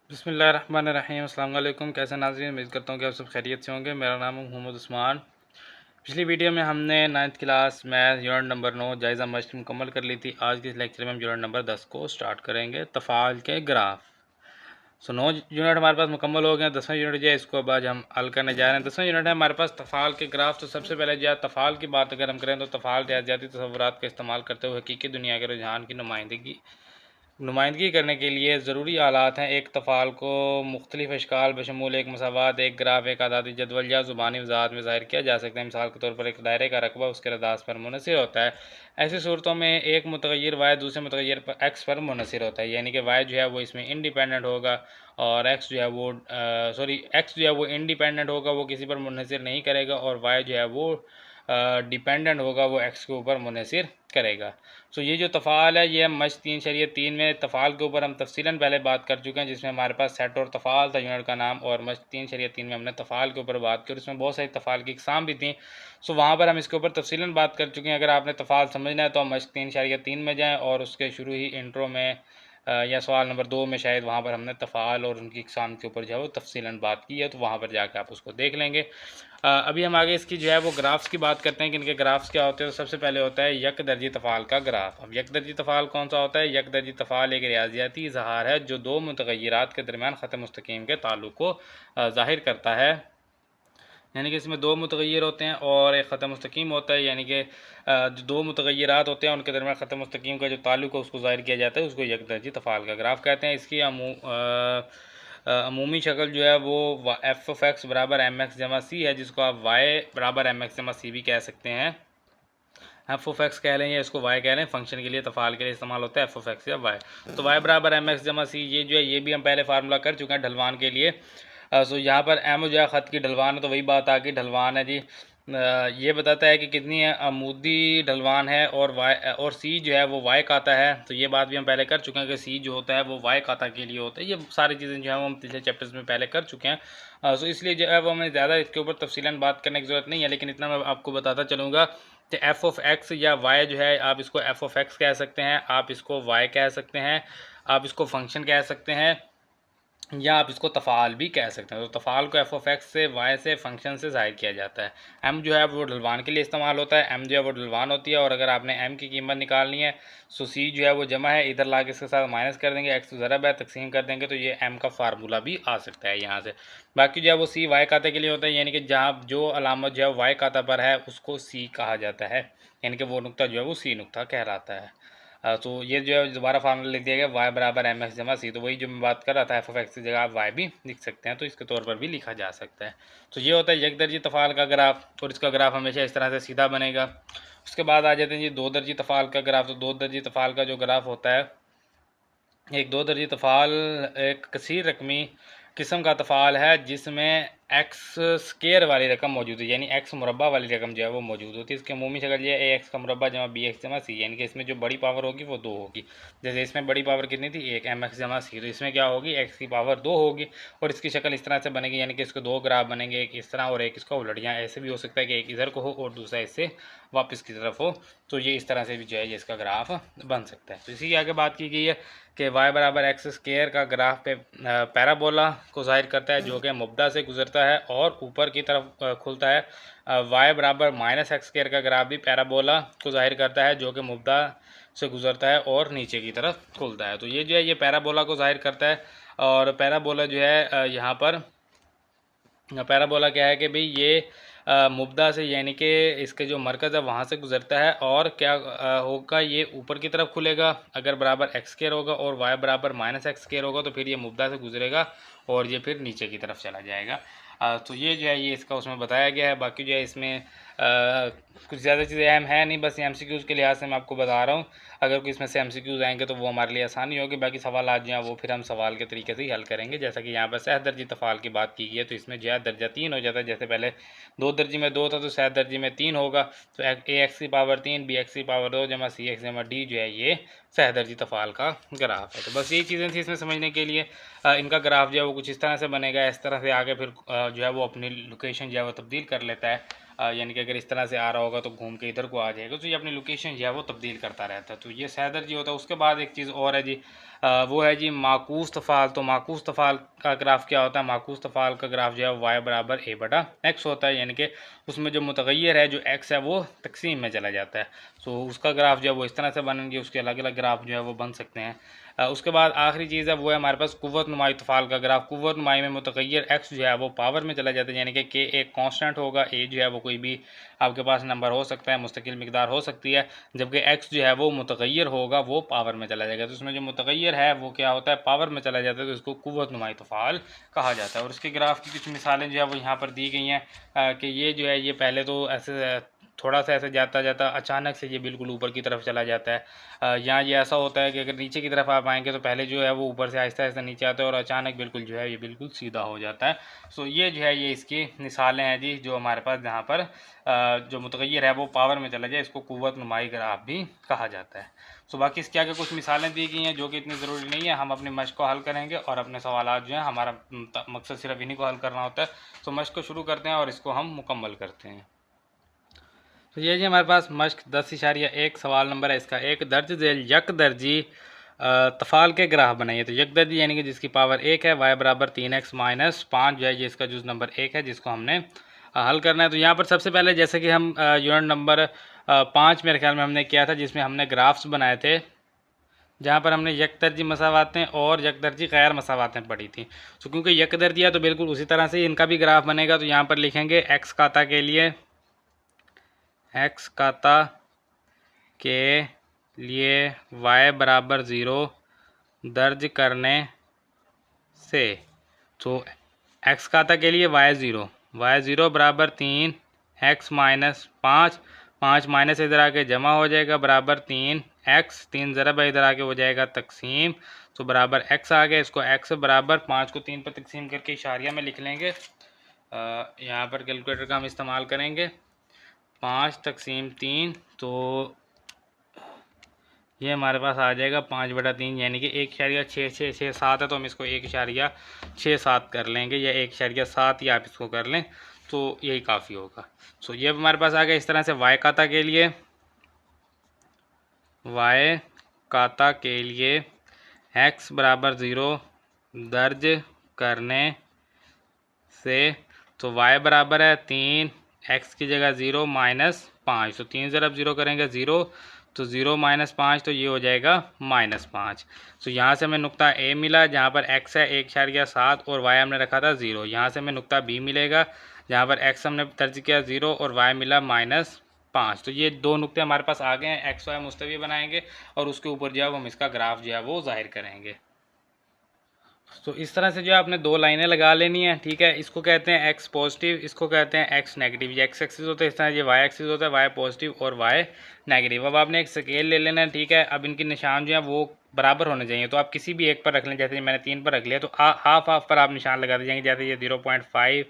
बिस्मिल्लाहिर्रहमानिर्रहीम। अस्सलाम वालेकुम। कैसे नाज़रीन, उम्मीद करता हूँ कि आप सब खैरियत से होंगे। मेरा नाम है मोहम्मद उस्मान। पिछली वीडियो में हमने 9th class math unit number 9 जायज़ा मश्क मुकम्मल कर ली थी। आज के इस लेक्चर में हम यूनिट नंबर 10 को स्टार्ट करेंगे, तफ़ाल के ग्राफ। 9 यूनिट हमारे पास मुकम्मल हो गए हैं। 10वां यूनिट जो है इसको अब आज हम हल करने जा रहे हैं। 10वां यूनिट है हमारे पास तफ़ाल के ग्राफ। तो सबसे पहले जो है तफ़ाल की बात अगर हम करें तो तफ़ाल रियाज़ियाती तसव्वुरात का इस्तेमाल करते हुए हकीकी दुनिया के रुझान की नुमाइंदगी करने के लिए ज़रूरी आलात हैं। एक तफ़ाल को मुख्तलिफ़ अशकाल बशमूल एक मसावात, एक ग्राफ, एक आदादी जदवल या ज़ुबानी वज़ाहत में ज़ाहिर किया जा सकता है। मिसाल के तौर पर एक दायरे का रकबा उसके रदास पर मुनहसर होता है। ऐसी सूरतों में एक मुतग़य्यर वाई दूसरे मुतग़य्यर पर एक्स पर मुनहसर होता है, यानी कि वाई जो है वो इसमें इंडिपेंडेंट होगा और एक्स जो है वो एक्स जो है वो इंडिपेंडेंट होगा, वो किसी पर मुनहसर नहीं करेगा, और वाई जो है वो डिपेंडेंट होगा, वो एक्स के ऊपर मुनहसर करेगा। तो ये जो तफ़ाल है ये हम मश्क 3 शरीयत 3 में तफ़ाल के ऊपर हम तफसीलन पहले बात कर चुके हैं, जिसमें हमारे पास सेट और तफ़ाल था यूनिट का नाम, और मश्क 3 शरीयत 3 में हमने तफ़ाल के ऊपर बात की और इसमें बहुत सारी तफ़ाल की इकसाम भी थी। सो वहाँ पर हम इसके ऊपर तफसीलन बात कर चुके हैं। अगर आपने तफ़ाल समझना है तो हम मश्क 3 शरीयत 3 में जाएँ और उसके शुरू ही इंट्रो में या सवाल नंबर 2 में शायद वहाँ पर हमने तफ़ाल और उनकी इकसाम के ऊपर जो है वो तफसीलन बात की है, तो वहाँ पर जाकर आप उसको देख लेंगे। अभी हम आगे इसकी जो है वो ग्राफ्स की बात करते हैं कि इनके ग्राफ्स क्या होते हैं। तो सबसे पहले होता है यक दर्जी तफ़ाल का ग्राफ। अब यक दर्जी तफ़ाल कौन सा होता है? यक दर्जी तफ़ाल एक रियाजियाती इज़हार है जो दो मुतग़य्यरात के दरमियान ख़त मुस्तकीम के ताल्लुक़ को ज़ाहिर करता है, यानी कि इसमें दो मुतग़य्यर होते हैं और एक ख़त मुस्तकीम होता है, यानी कि जो दो मुतग़य्यरात होते हैं उनके दरमियान ख़त मुस्तकीम का जो ताल्लुक़ है उसको ज़ाहिर किया जाता है, उसको यक दर्जी तफ़ाल का ग्राफ कहते हैं। इसकी अमूमी शक्ल जो है वो एफ ऑफ एक्स बराबर एम एक्स जमा सी है, जिसको आप वाई बराबर एम एक्स जमा सी भी कह सकते हैं। एफ ऑफ एक्स कह लें या इसको वाई कह लें, फंक्शन के लिए तफ़ाल के लिए इस्तेमाल होता है एफ ऑफ एक्स या वाई। तो वाई बराबर एम एक्स जमा सी, ये जो है ये भी हम पहले फार्मूला कर चुके हैं ढलवान के लिए। सो यहाँ पर एम जो है ख़त की ढलवान है, तो वही बात आ गई, ढलवान है जी। ये बताता है कि कितनी अमूदी ढलवान है, और वाई और सी जो है वो वाई काता है। तो ये बात भी हम पहले कर चुके हैं कि सी जो होता है वो वाई काता के लिए होता है। ये सारी चीज़ें जो है वो हम पिछले चैप्टर्स में पहले कर चुके हैं। सो इसलिए जो है वो हमें ज़्यादा इसके ऊपर तफसीलन बात करने की ज़रूरत नहीं है, लेकिन इतना मैं आपको बताता चलूँगा कि एफ़ ऑफ एक्स या वाई जो है, आप इसको एफ़ ऑफ एक्स कह सकते हैं, आप इसको वाई कह सकते हैं, आप इसको फंक्शन कह सकते हैं, या आप इसको तफ़ाल भी कह सकते हैं। तो तफ़ाल को एफ ऑफ एक्स से, वाई से, फंक्शन से ज़ाहिर किया जाता है। एम जो है वो ढलवान के लिए इस्तेमाल होता है, एम जो है वो ढलवान होती है, और अगर आपने एम की कीमत निकालनी है सो सी जो है वो जमा है, इधर ला के इसके साथ माइनस कर देंगे, एक्स ज़रब है, तकसीम कर देंगे, तो ये एम का फार्मूला भी आ सकता है यहाँ से। बाकी जो है वो सी वाई खाते के लिए होता है, यानी कि जहाँ जो अलामत जो है वाई खाता पर है उसको सी कहा जाता है, यानी कि वो नुक्ता जो है वो सी नुक्ता कहलाता है। तो ये जो है दोबारा फार्मूला लिख दिया गया वाई बराबर एम एक्स जमा सी, तो वही जो मैं बात कर रहा था एफ ऑफ एक्स की जगह आप वाई भी लिख सकते हैं, तो इसके तौर पर भी लिखा जा सकता है। तो ये होता है एक दर्जी तफ़ाल का ग्राफ, और इसका ग्राफ हमेशा इस तरह से सीधा बनेगा। उसके बाद आ जाते हैं जी दो दर्जी तफ़ाल का ग्राफ। तो दो दर्जी तफ़ाल का जो ग्राफ होता है, एक दो दर्जी तफ़ाल एक कसीर रकमी किस्म का तफ़ाल है जिसमें एक्स स्केयर वाली रकम मौजूद है, यानी एक्स मुरबा वाली रकम जो है वो मौजूद होती है। इसकी अमूमी शक्ल ये ए एक्स का मुरबा जमा बी एक्स जमा सी, यानी कि इसमें जो बड़ी पावर होगी वो 2 होगी। जैसे इसमें बड़ी पावर कितनी थी, एक, एम एक्स जमा सी, तो इसमें क्या होगी, एक्स की पावर 2 होगी, और इसकी शक्ल इस तरह से बनेगी, यानी कि इसके दो ग्राफ बनेंगे, एक इस तरह और एक इसका उलट। यहाँ ऐसे भी हो सकता है कि एक इधर को हो और दूसरा इससे वापस की तरफ हो, तो ये इस तरह से भी जो है ये इसका ग्राफ बन सकता है। तो इसी की आगे बात की गई है कि y बराबर एक्स स्केयर का ग्राफ पे पैराबोला को ज़ाहिर करता है जो कि मुब्दा से गुजरता है और ऊपर की तरफ खुलता है। y बराबर माइनस एक्स स्केयर का ग्राफ भी पैराबोला को ज़ाहिर करता है जो कि मुब्दा से गुजरता है और नीचे की तरफ खुलता है। तो ये जो है ये पैराबोला को ज़ाहिर करता है, और पैराबोला जो है यहाँ पर पैराबोला क्या है कि भाई ये मुब्दा से, यानी कि इसके जो मरकज़ है वहाँ से गुजरता है, और क्या होगा, ये ऊपर की तरफ खुलेगा अगर बराबर एक्स स्केयर होगा, और वाई बराबर माइनस एक्स स्केयर होगा, तो फिर ये मुब्दा से गुजरेगा और ये फिर नीचे की तरफ चला जाएगा। तो ये जो है ये इसका उसमें बताया गया है। बाकी जो है इसमें कुछ ज़्यादा चीज़ें अहम है नहीं, बस MCQs के लिहाज से मैं आपको बता रहा हूँ। अगर कोई इसमें से MCQs आएंगे तो वो हमारे लिए आसानी होगी, बाकी सवाल आज जो हैं वो फिर हम सवाल के तरीके से ही हल करेंगे। जैसा कि यहाँ पर सह दर्जी तफ़ाल की बात की गई है, तो इसमें जो है दर्जा 3 हो जाता है। जैसे पहले दो दर्जी में 2 था तो सह दर्जी में 3 होगा, तो ए एक्स की पावर 3 बी एक्स की पावर 2 जमा सी एक्स जमा डी जो है ये सह दर्जी तफ़ाल का ग्राफ है। तो बस यही चीज़ें थी इसमें समझने के लिए। इनका ग्राफ जो है वो कुछ इस तरह से बनेगा, इस तरह से आगे फिर जो है वो अपनी लोकेशन जो है वो तब्दील कर लेता है, यानी कि अगर इस तरह से आ रहा होगा तो घूम के इधर को आ जाएगा, तो ये अपनी लोकेशन जो है वो तब्दील करता रहता है। तो ये सह दर्जी होता है। उसके बाद एक चीज़ और है जी, वो है जी माकूस तफ़ाल। तो माकूस तफ़ाल का ग्राफ क्या होता है? माकूस तफ़ाल का ग्राफ जो है y बराबर a बटा x होता है, यानी कि उसमें जो मुतग़य्यर है जो x है वो तकसीम में चला जाता है। तो उसका ग्राफ जो है वो इस तरह से बनेंगे, उसके अलग अलग ग्राफ जो है वो बन सकते हैं। उसके बाद आखिरी चीज़ है वो है हमारे पास कुव्वत नुमाई तफ़ाल का ग्राफ। कुव्वत नुमाई में मुतग़य्यर x जो है वो पावर में चला जाता है, यानी कि k एक कांस्टेंट होगा, a जो है वो कोई भी आपके पास नंबर हो सकता है, मुस्तकिल मिकदार हो सकती है, जबकि x जो है वो मुतग़य्यर होगा, वो पावर में चला जाएगा। तो इसमें जो मुतग़य्यर है वो क्या होता है? पावर में चला जाता है, तो इसको कुव्वत नुमाई तफ़ाल कहा जाता है। और इसके ग्राफ की कुछ मिसालें जो है वो यहाँ पर दी गई हैं कि ये जो है ये पहले तो ऐसे थोड़ा सा ऐसे जाता जाता अचानक से ये बिल्कुल ऊपर की तरफ चला जाता है। यहाँ ये ऐसा होता है कि अगर नीचे की तरफ आप आएंगे तो पहले जो है वो ऊपर से आहिस्ता आहिस्ता नीचे आता है और अचानक बिल्कुल जो है ये बिल्कुल सीधा हो जाता है। सो ये जो है ये इसकी मिसालें हैं जी, जो हमारे पास जहाँ पर जो मुतग़य्यर है वो पावर में चला जाए, इसको कुव्वत नुमाई ग्राफ भी कहा जाता है। सो बाकी इसके आगे कुछ मिसालें दी गई हैं जो कि इतनी ज़रूरी नहीं है, हम अपनी मश्क को हल करेंगे और अपने सवालात जो हैं हमारा मकसद सिर्फ इन्हीं को हल करना होता है। तो मश्क को शुरू करते हैं और इसको हम मुकम्मल करते हैं। तो ये जी हमारे पास मश्क 10.1 सवाल नंबर है इसका, एक दर्ज झेल यक दर्जी तफ़ाल के ग्राफ बनाइए। तो यक दर्जी यानी कि जिसकी पावर 1 है, y बराबर 3x माइनस 5 जो है ये इसका जुज़ नंबर 1 है जिसको हमने हल करना है। तो यहाँ पर सबसे पहले जैसे कि हम यूनिट नंबर 5 मेरे ख्याल में हमने किया था, जिसमें हमने ग्राफ्स बनाए थे, जहाँ पर हमने यक दर्जी मसावातें और यक दर्जी गैर मसावातें पढ़ी थी। तो क्योंकि यक दर्जी है तो बिल्कुल उसी तरह से इनका भी ग्राफ बनेगा। तो यहाँ पर लिखेंगे एक्स काता के लिए, एक्स काता के लिए y बराबर 0 दर्ज करने से, तो x काता के लिए y ज़ीरो बराबर 3 x माइनस 5, 5 माइनस इधर आके जमा हो जाएगा बराबर 3x, 3 ज़रब इधर आके हो जाएगा तकसीम, तो बराबर x आ गया। इसको x बराबर 5 को 3 पर तकसीम करके इशारिया में लिख लेंगे। यहाँ पर कैलकुलेटर का हम इस्तेमाल करेंगे। 5 तकसीम 3, तो ये हमारे पास आ जाएगा 5/3, यानी कि 1.6667 है। तो हम इसको 1.67 कर लेंगे, या 1.7 ही आप इसको कर लें, तो यही काफ़ी होगा। सो ये हमारे पास आ गया। इस तरह से y काता के लिए, y काता के लिए x बराबर 0 दर्ज करने से, तो y बराबर है 3, x की जगह 0 माइनस 5, तो 3 ज़रब 0 करेंगे 0, तो 0 माइनस 5, तो ये हो जाएगा -5। तो यहाँ से हमें नुक्ता A मिला जहाँ पर x है 1.7 और y हमने रखा था 0। यहाँ से हमें नुक्ता B मिलेगा जहाँ पर x हमने दर्ज किया 0 और y मिला -5। तो ये दो नुक्ते हमारे पास आ गए हैं। x y मुस्तवी बनाएंगे और उसके ऊपर जो है वो हम इसका ग्राफ जो है वो जाहिर करेंगे। तो इस तरह से जो है आपने दो लाइनें लगा लेनी है, ठीक है। इसको कहते हैं x पॉजिटिव, इसको कहते हैं x नेगेटिव। ये x एक्सिस होता है इस तरह, ये y एक्सिस होता है, y पॉजिटिव और y नेगेटिव। अब आपने एक स्केल ले लेना है, ठीक है। अब इनके निशान जो है वो बराबर होने चाहिए, तो आप किसी भी एक पर रख लें। जैसे मैंने 3 पर रख लिया, तो हाफ हाफ पर आप निशान लगा दीजिएंगे। जैसे ये 0.5,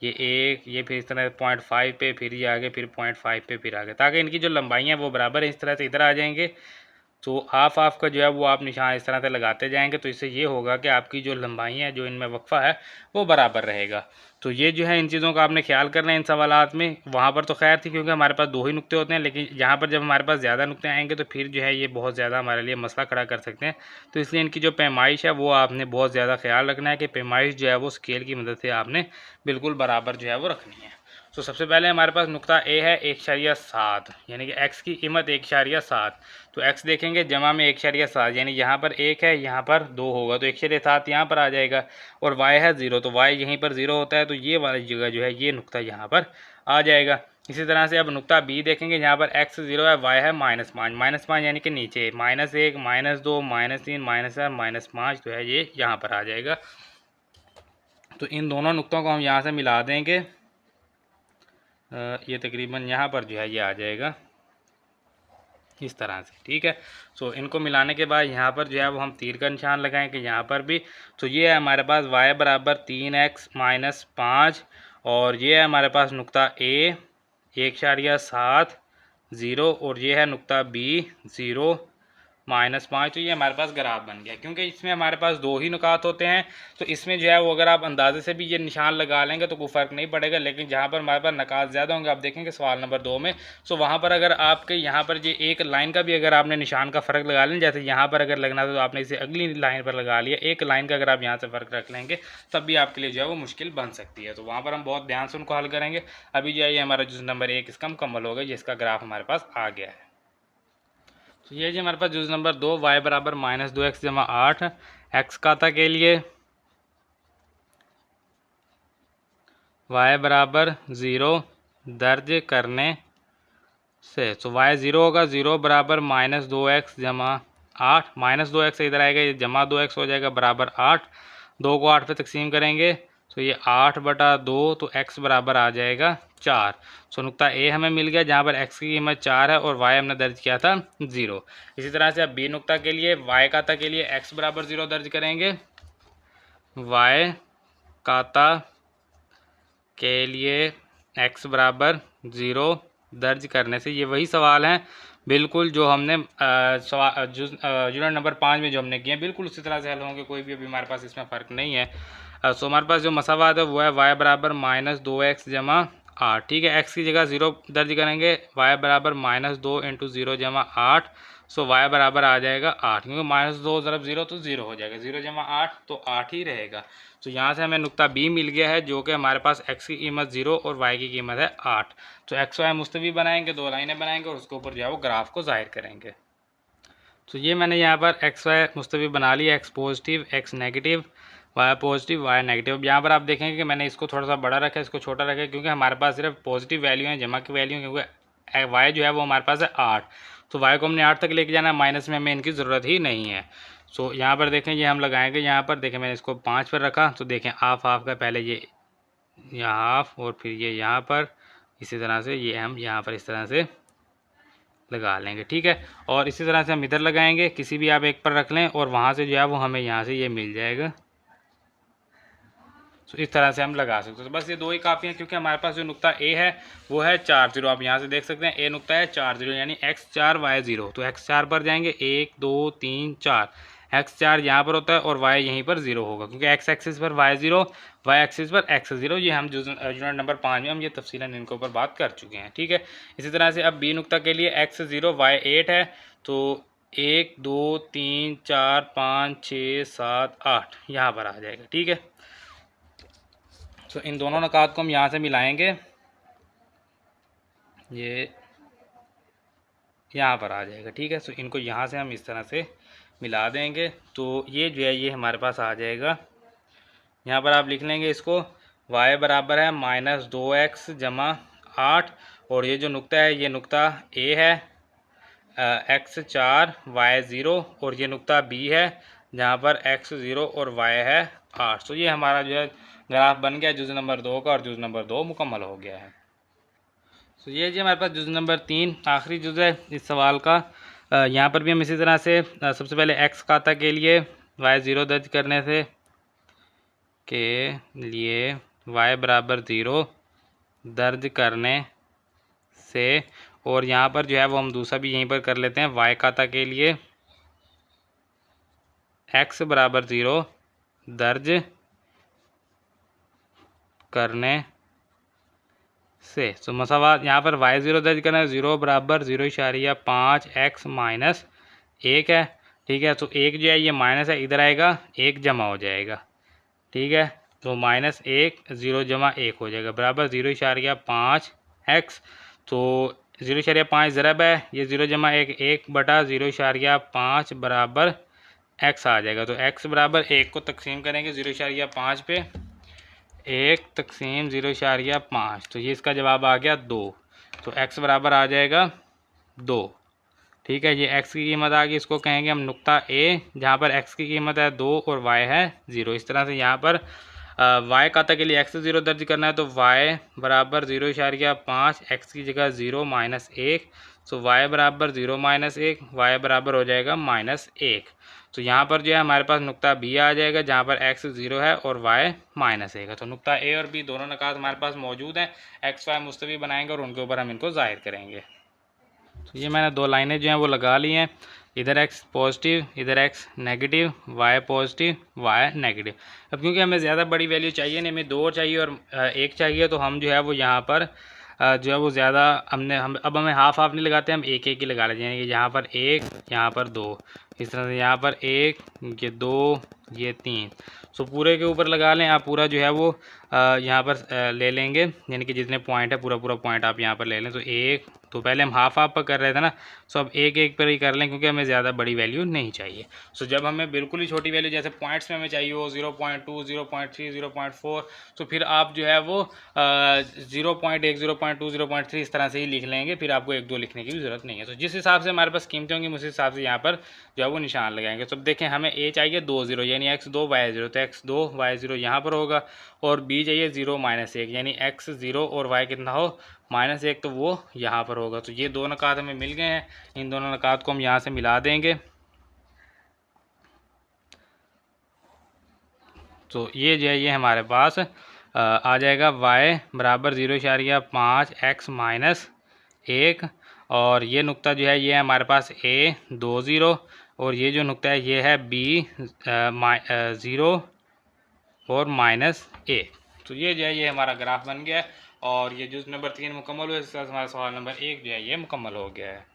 ये 1, ये फिर इस तरह 0.5 पे, फिर ये आगे, फिर 0.5 पे, फिर आगे, ताकि इनकी जो लंबाई है वो बराबर है। इस तरह से इधर आ जाएंगे, तो हाफ हाफ का जो है वो आप निशान इस तरह से लगाते जाएंगे, तो इससे ये होगा कि आपकी जो लंबाई है, जो इनमें वक्फा है, वो बराबर रहेगा। तो ये जो है इन चीज़ों का आपने ख्याल करना है इन सवालात में। वहाँ पर तो खैर थी क्योंकि हमारे पास 2 ही नुक्ते होते हैं, लेकिन यहाँ पर जब हमारे पास ज़्यादा नुक्ते आएंगे तो फिर जो है ये बहुत ज़्यादा हमारे लिए मसला खड़ा कर सकते हैं। तो इसलिए इनकी जो पैमाइश है वो आपने बहुत ज़्यादा ख्याल रखना है कि पैमाइश जो है वो स्केल की मदद से आपने बिल्कुल बराबर जो है वो रखनी है। तो सबसे पहले हमारे पास नुक्ता ए है 1.7, यानी कि x की कीमत 1.7। तो x देखेंगे जमा में 1.7, यानी यहाँ पर 1 है, यहाँ पर 2 होगा, तो 1.7 यहाँ पर आ जाएगा। और y है 0, तो y यहीं पर 0 होता है, तो ये वाली जगह जो है ये नुक्ता यहाँ पर आ जाएगा। इसी तरह से अब नुक्ता b देखेंगे, जहाँ पर x 0 है, y है -5, यानी कि नीचे -1, -2, -3, -4, -5 जो है ये यहाँ पर आ जाएगा। तो इन दोनों नुक्तों को हम यहाँ से मिला देंगे, ये तकरीबन यहाँ पर जो है ये आ जाएगा इस तरह से, ठीक है। सो इनको मिलाने के बाद यहाँ पर जो है वो हम तीर का निशान लगाएं कि यहाँ पर भी। तो ये है हमारे पास y बराबर 3x माइनस 5, और ये है हमारे पास नुक्ता A 1.7 0, और ये है नुक्ता B 0 -5, तो ये हमारे पास ग्राफ बन गया। क्योंकि इसमें हमारे पास 2 ही नुकात होते हैं, तो इसमें जो है वो अगर आप अंदाजे से भी ये निशान लगा लेंगे तो कोई फ़र्क नहीं पड़ेगा। लेकिन जहाँ पर हमारे पास नुकात ज़्यादा होंगे, आप देखेंगे सवाल नंबर 2 में, तो वहाँ पर अगर आपके यहाँ पर ये एक लाइन का भी अगर आपने निशान का फ़र्क लगा लें, जैसे यहाँ पर अगर लगना था तो आपने इसे अगली लाइन पर लगा लिया, एक लाइन का अगर आप यहाँ से फ़र्क रख लेंगे तब भी आपके लिए जो है वो मुश्किल बन सकती है। तो वहाँ पर हम बहुत ध्यान से उनको हल करेंगे। अभी जो है ये हमारा जुज़ नंबर 1 इसका मुकम्मल हो गया, जिसका ग्राफ हमारे पास आ गया है। तो ये जी हमारे पास जुज़ नंबर 2 y बराबर -2x = 8 x काता के लिए y बराबर 0 दर्ज करने से, तो y 0 होगा, 0 बराबर -2x = 8, -2x इधर आएगा, ये +2x हो जाएगा बराबर 8, 2 को 8 पे तकसीम करेंगे तो ये 8/2, तो x बराबर आ जाएगा 4। सो नुक्ता ए हमें मिल गया जहाँ पर x की कीमत 4 है और y हमने दर्ज किया था 0। इसी तरह से अब बी नुक्ता के लिए y काता के लिए x बराबर 0 दर्ज करेंगे, y काता के लिए x बराबर 0 दर्ज करने से, ये वही सवाल हैं बिल्कुल जो हमने यूनिट नंबर 5 में जो हमने किए हैं, बिल्कुल उसी तरह से हल होंगे, कोई भी अभी हमारे पास इसमें फ़र्क नहीं है। सो हमारे पास जो मसावात है वो है y बराबर -2x = 8, ठीक है। x की जगह 0 दर्ज करेंगे, y बराबर -2 × 0 = 8, सो y बराबर आ जाएगा 8, क्योंकि -2 ज़रब 0 तो 0 हो जाएगा, 0 = 8 तो 8 ही रहेगा। तो यहाँ से हमें नुक्ता बी मिल गया है, जो कि हमारे पास x की कीमत 0 और y की कीमत है 8। तो x y मुस्तवी बनाएंगे, 2 लाइनें बनाएंगे और उसके ऊपर जो है वो ग्राफ को ज़ाहिर करेंगे। तो ये मैंने यहाँ पर x y मुस्तवी बना लिया, x positive x negative, y positive y negative. अब यहाँ पर आप देखेंगे कि मैंने इसको थोड़ा सा बड़ा रखा है, इसको छोटा रखा है, क्योंकि हमारे पास सिर्फ पॉजिटिव वैल्यू है, जमा की वैल्यू है, क्योंकि y जो है वो हमारे पास है 8, तो y को हमने 8 तक लेके जाना है, माइनस में हमें इनकी ज़रूरत ही नहीं है। सो यहाँ पर देखें, ये हम लगाएंगे, यहाँ पर देखें मैंने इसको 5 पर रखा, तो देखें हाफ का पहले ये यहाँ हाफ और फिर ये यहाँ पर, इसी तरह से ये हम यहाँ पर इस तरह से लगा लेंगे, ठीक है। और इसी तरह से हम इधर लगाएंगे, किसी भी आप एक पर रख लें और वहाँ से जो है वो हमें यहाँ से ये मिल जाएगा। तो इस तरह से हम लगा सकते हैं। तो बस ये 2 ही काफ़ी हैं, क्योंकि हमारे पास जो नुक्ता ए है वो है 4 0, आप यहाँ से देख सकते हैं ए नुक्ता है 4 0, यानी x 4 y 0। तो x 4 पर जाएंगे, 1 2 3 4, x 4 यहाँ पर होता है और y यहीं पर 0 होगा, क्योंकि x एक्सिस पर y 0, y एक्सिस पर x 0। ये हम यूनिट नंबर 5 में हम ये तफसीलन इनके ऊपर बात कर चुके हैं, ठीक है। इसी तरह से अब बी नुक्ता के लिए x 0 y 8 है, तो 1 2 3 4 5 6 7 8 यहाँ पर आ जाएगा, ठीक है। तो इन दोनों नुकात को हम यहाँ से मिलाएंगे, ये यहाँ पर आ जाएगा, ठीक है। तो इनको यहाँ से हम इस तरह से मिला देंगे, तो ये जो है ये हमारे पास आ जाएगा। यहाँ पर आप लिख लेंगे इसको, y बराबर है -2x = 8, और ये जो नुक्ता है ये नुक्ता a है, x 4 y 0, और ये नुक्ता b है जहाँ पर x 0 और y है 8। तो ये हमारा जो है ग्राफ बन गया जुज़ नंबर 2 का, और जुज़ नंबर 2 मुकम्मल हो गया है। तो ये जी हमारे पास जुज़ नंबर 3 आखिरी जुज़ है इस सवाल का। यहाँ पर भी हम इसी तरह से सबसे पहले x काता के लिए y 0 दर्ज करने से के लिए y बराबर 0 दर्ज करने से, और यहाँ पर जो है वो हम दूसरा भी यहीं पर कर लेते हैं, y काता के लिए x बराबर 0 दर्ज करने से। तो मसावात यहाँ पर y 0 दर्ज करना है, 0 बराबर 0.5 x माइनस 1 है, ठीक है। तो 1 जो है ये माइनस है, इधर आएगा 1 जमा हो जाएगा, ठीक है। तो -1 0 = 1 हो जाएगा बराबर 0.5 x, तो 0.5 ज़रब है, ये 0 = 1 1/0.5 बराबर x आ जाएगा। तो x बराबर 1 को तकसीम करेंगे 0.5 पे, 1 तकसीम 0.5, तो ये इसका जवाब आ गया 2। तो x बराबर आ जाएगा 2, ठीक है। ये x की कीमत आ गई, इसको कहेंगे हम नुक्ता a, जहाँ पर x की कीमत है 2 और y है 0। इस तरह से यहाँ पर y काता के लिए x 0 दर्ज करना है, तो y बराबर 0.5, x की जगह 0 -1, तो y बराबर 0 -1, y बराबर हो जाएगा -1। तो यहाँ पर जो है हमारे पास नुक्ता बी आ जाएगा, जहाँ पर x 0 है और y -1 है। तो नुक्ता ए और बी दोनों नुकात हमारे पास मौजूद हैं, x y मुस्तवी बनाएंगे और उनके ऊपर हम इनको ज़ाहिर करेंगे। तो ये मैंने 2 लाइनें जो हैं वो लगा ली हैं, इधर x पॉजिटिव, इधर x negative, y positive, y negative. अब क्योंकि हमें ज़्यादा बड़ी वैल्यू चाहिए नहीं, हमें 2 चाहिए और 1 चाहिए, तो हम जो है वो यहाँ पर जो है वो ज़्यादा अब हमें हाफ हाफ नहीं लगाते, हम एक एक ही लगा लेते हैं, यानी कि यहाँ पर 1, यहाँ पर 2, इस तरह से यहाँ पर 1, ये 2, ये 3। सो पूरे के ऊपर लगा लें आप, पूरा जो है वो यहाँ पर ले लेंगे, यानी कि जितने पॉइंट है पूरा पूरा पॉइंट आप यहाँ पर ले लें। तो 1, तो पहले हम हाफ हाफ पर कर रहे थे ना, सो अब एक एक पर ही कर लें क्योंकि हमें ज़्यादा बड़ी वैल्यू नहीं चाहिए। सो जब हमें बिल्कुल ही छोटी वैल्यू जैसे पॉइंट्स में हमें चाहिए हो 0.2, 0.3, 0.4, तो फिर आप जो है वो 0.1, 0.2, 0.3 इस तरह से ही लिख लेंगे, फिर आपको 1, 2 लिखने की भी ज़रूरत नहीं है। तो जिस हिसाब से हमारे पास कीमतें होंगी उस हिसाब से यहाँ पर जो है वो निशान लगाएंगे। तो देखें हमें ए चाहिए 2 0, यानी x2 y0, तो x2 y0 यहाँ पर होगा, और b चाहिए 0 -1, यानी x 0 और y कितना हो -1, तो वो यहाँ पर होगा। तो ये दो नकात हमें मिल गए हैं, इन दोनों नकात को हम यहाँ से मिला देंगे। तो ये जो है ये हमारे पास आ जाएगा y बराबर 0.5 x -1, और ये नुक्ता जो है ये है हमारे पास a 2 0, और ये जो नुक्ता है ये है b 0 और -1। तो ये जो है ये हमारा ग्राफ बन गया है, और ये जुज़ नंबर 3 मुकम्मल हुआ, इसके साथ हमारा सवाल नंबर 1 जो है ये मुकम्मल हो गया है।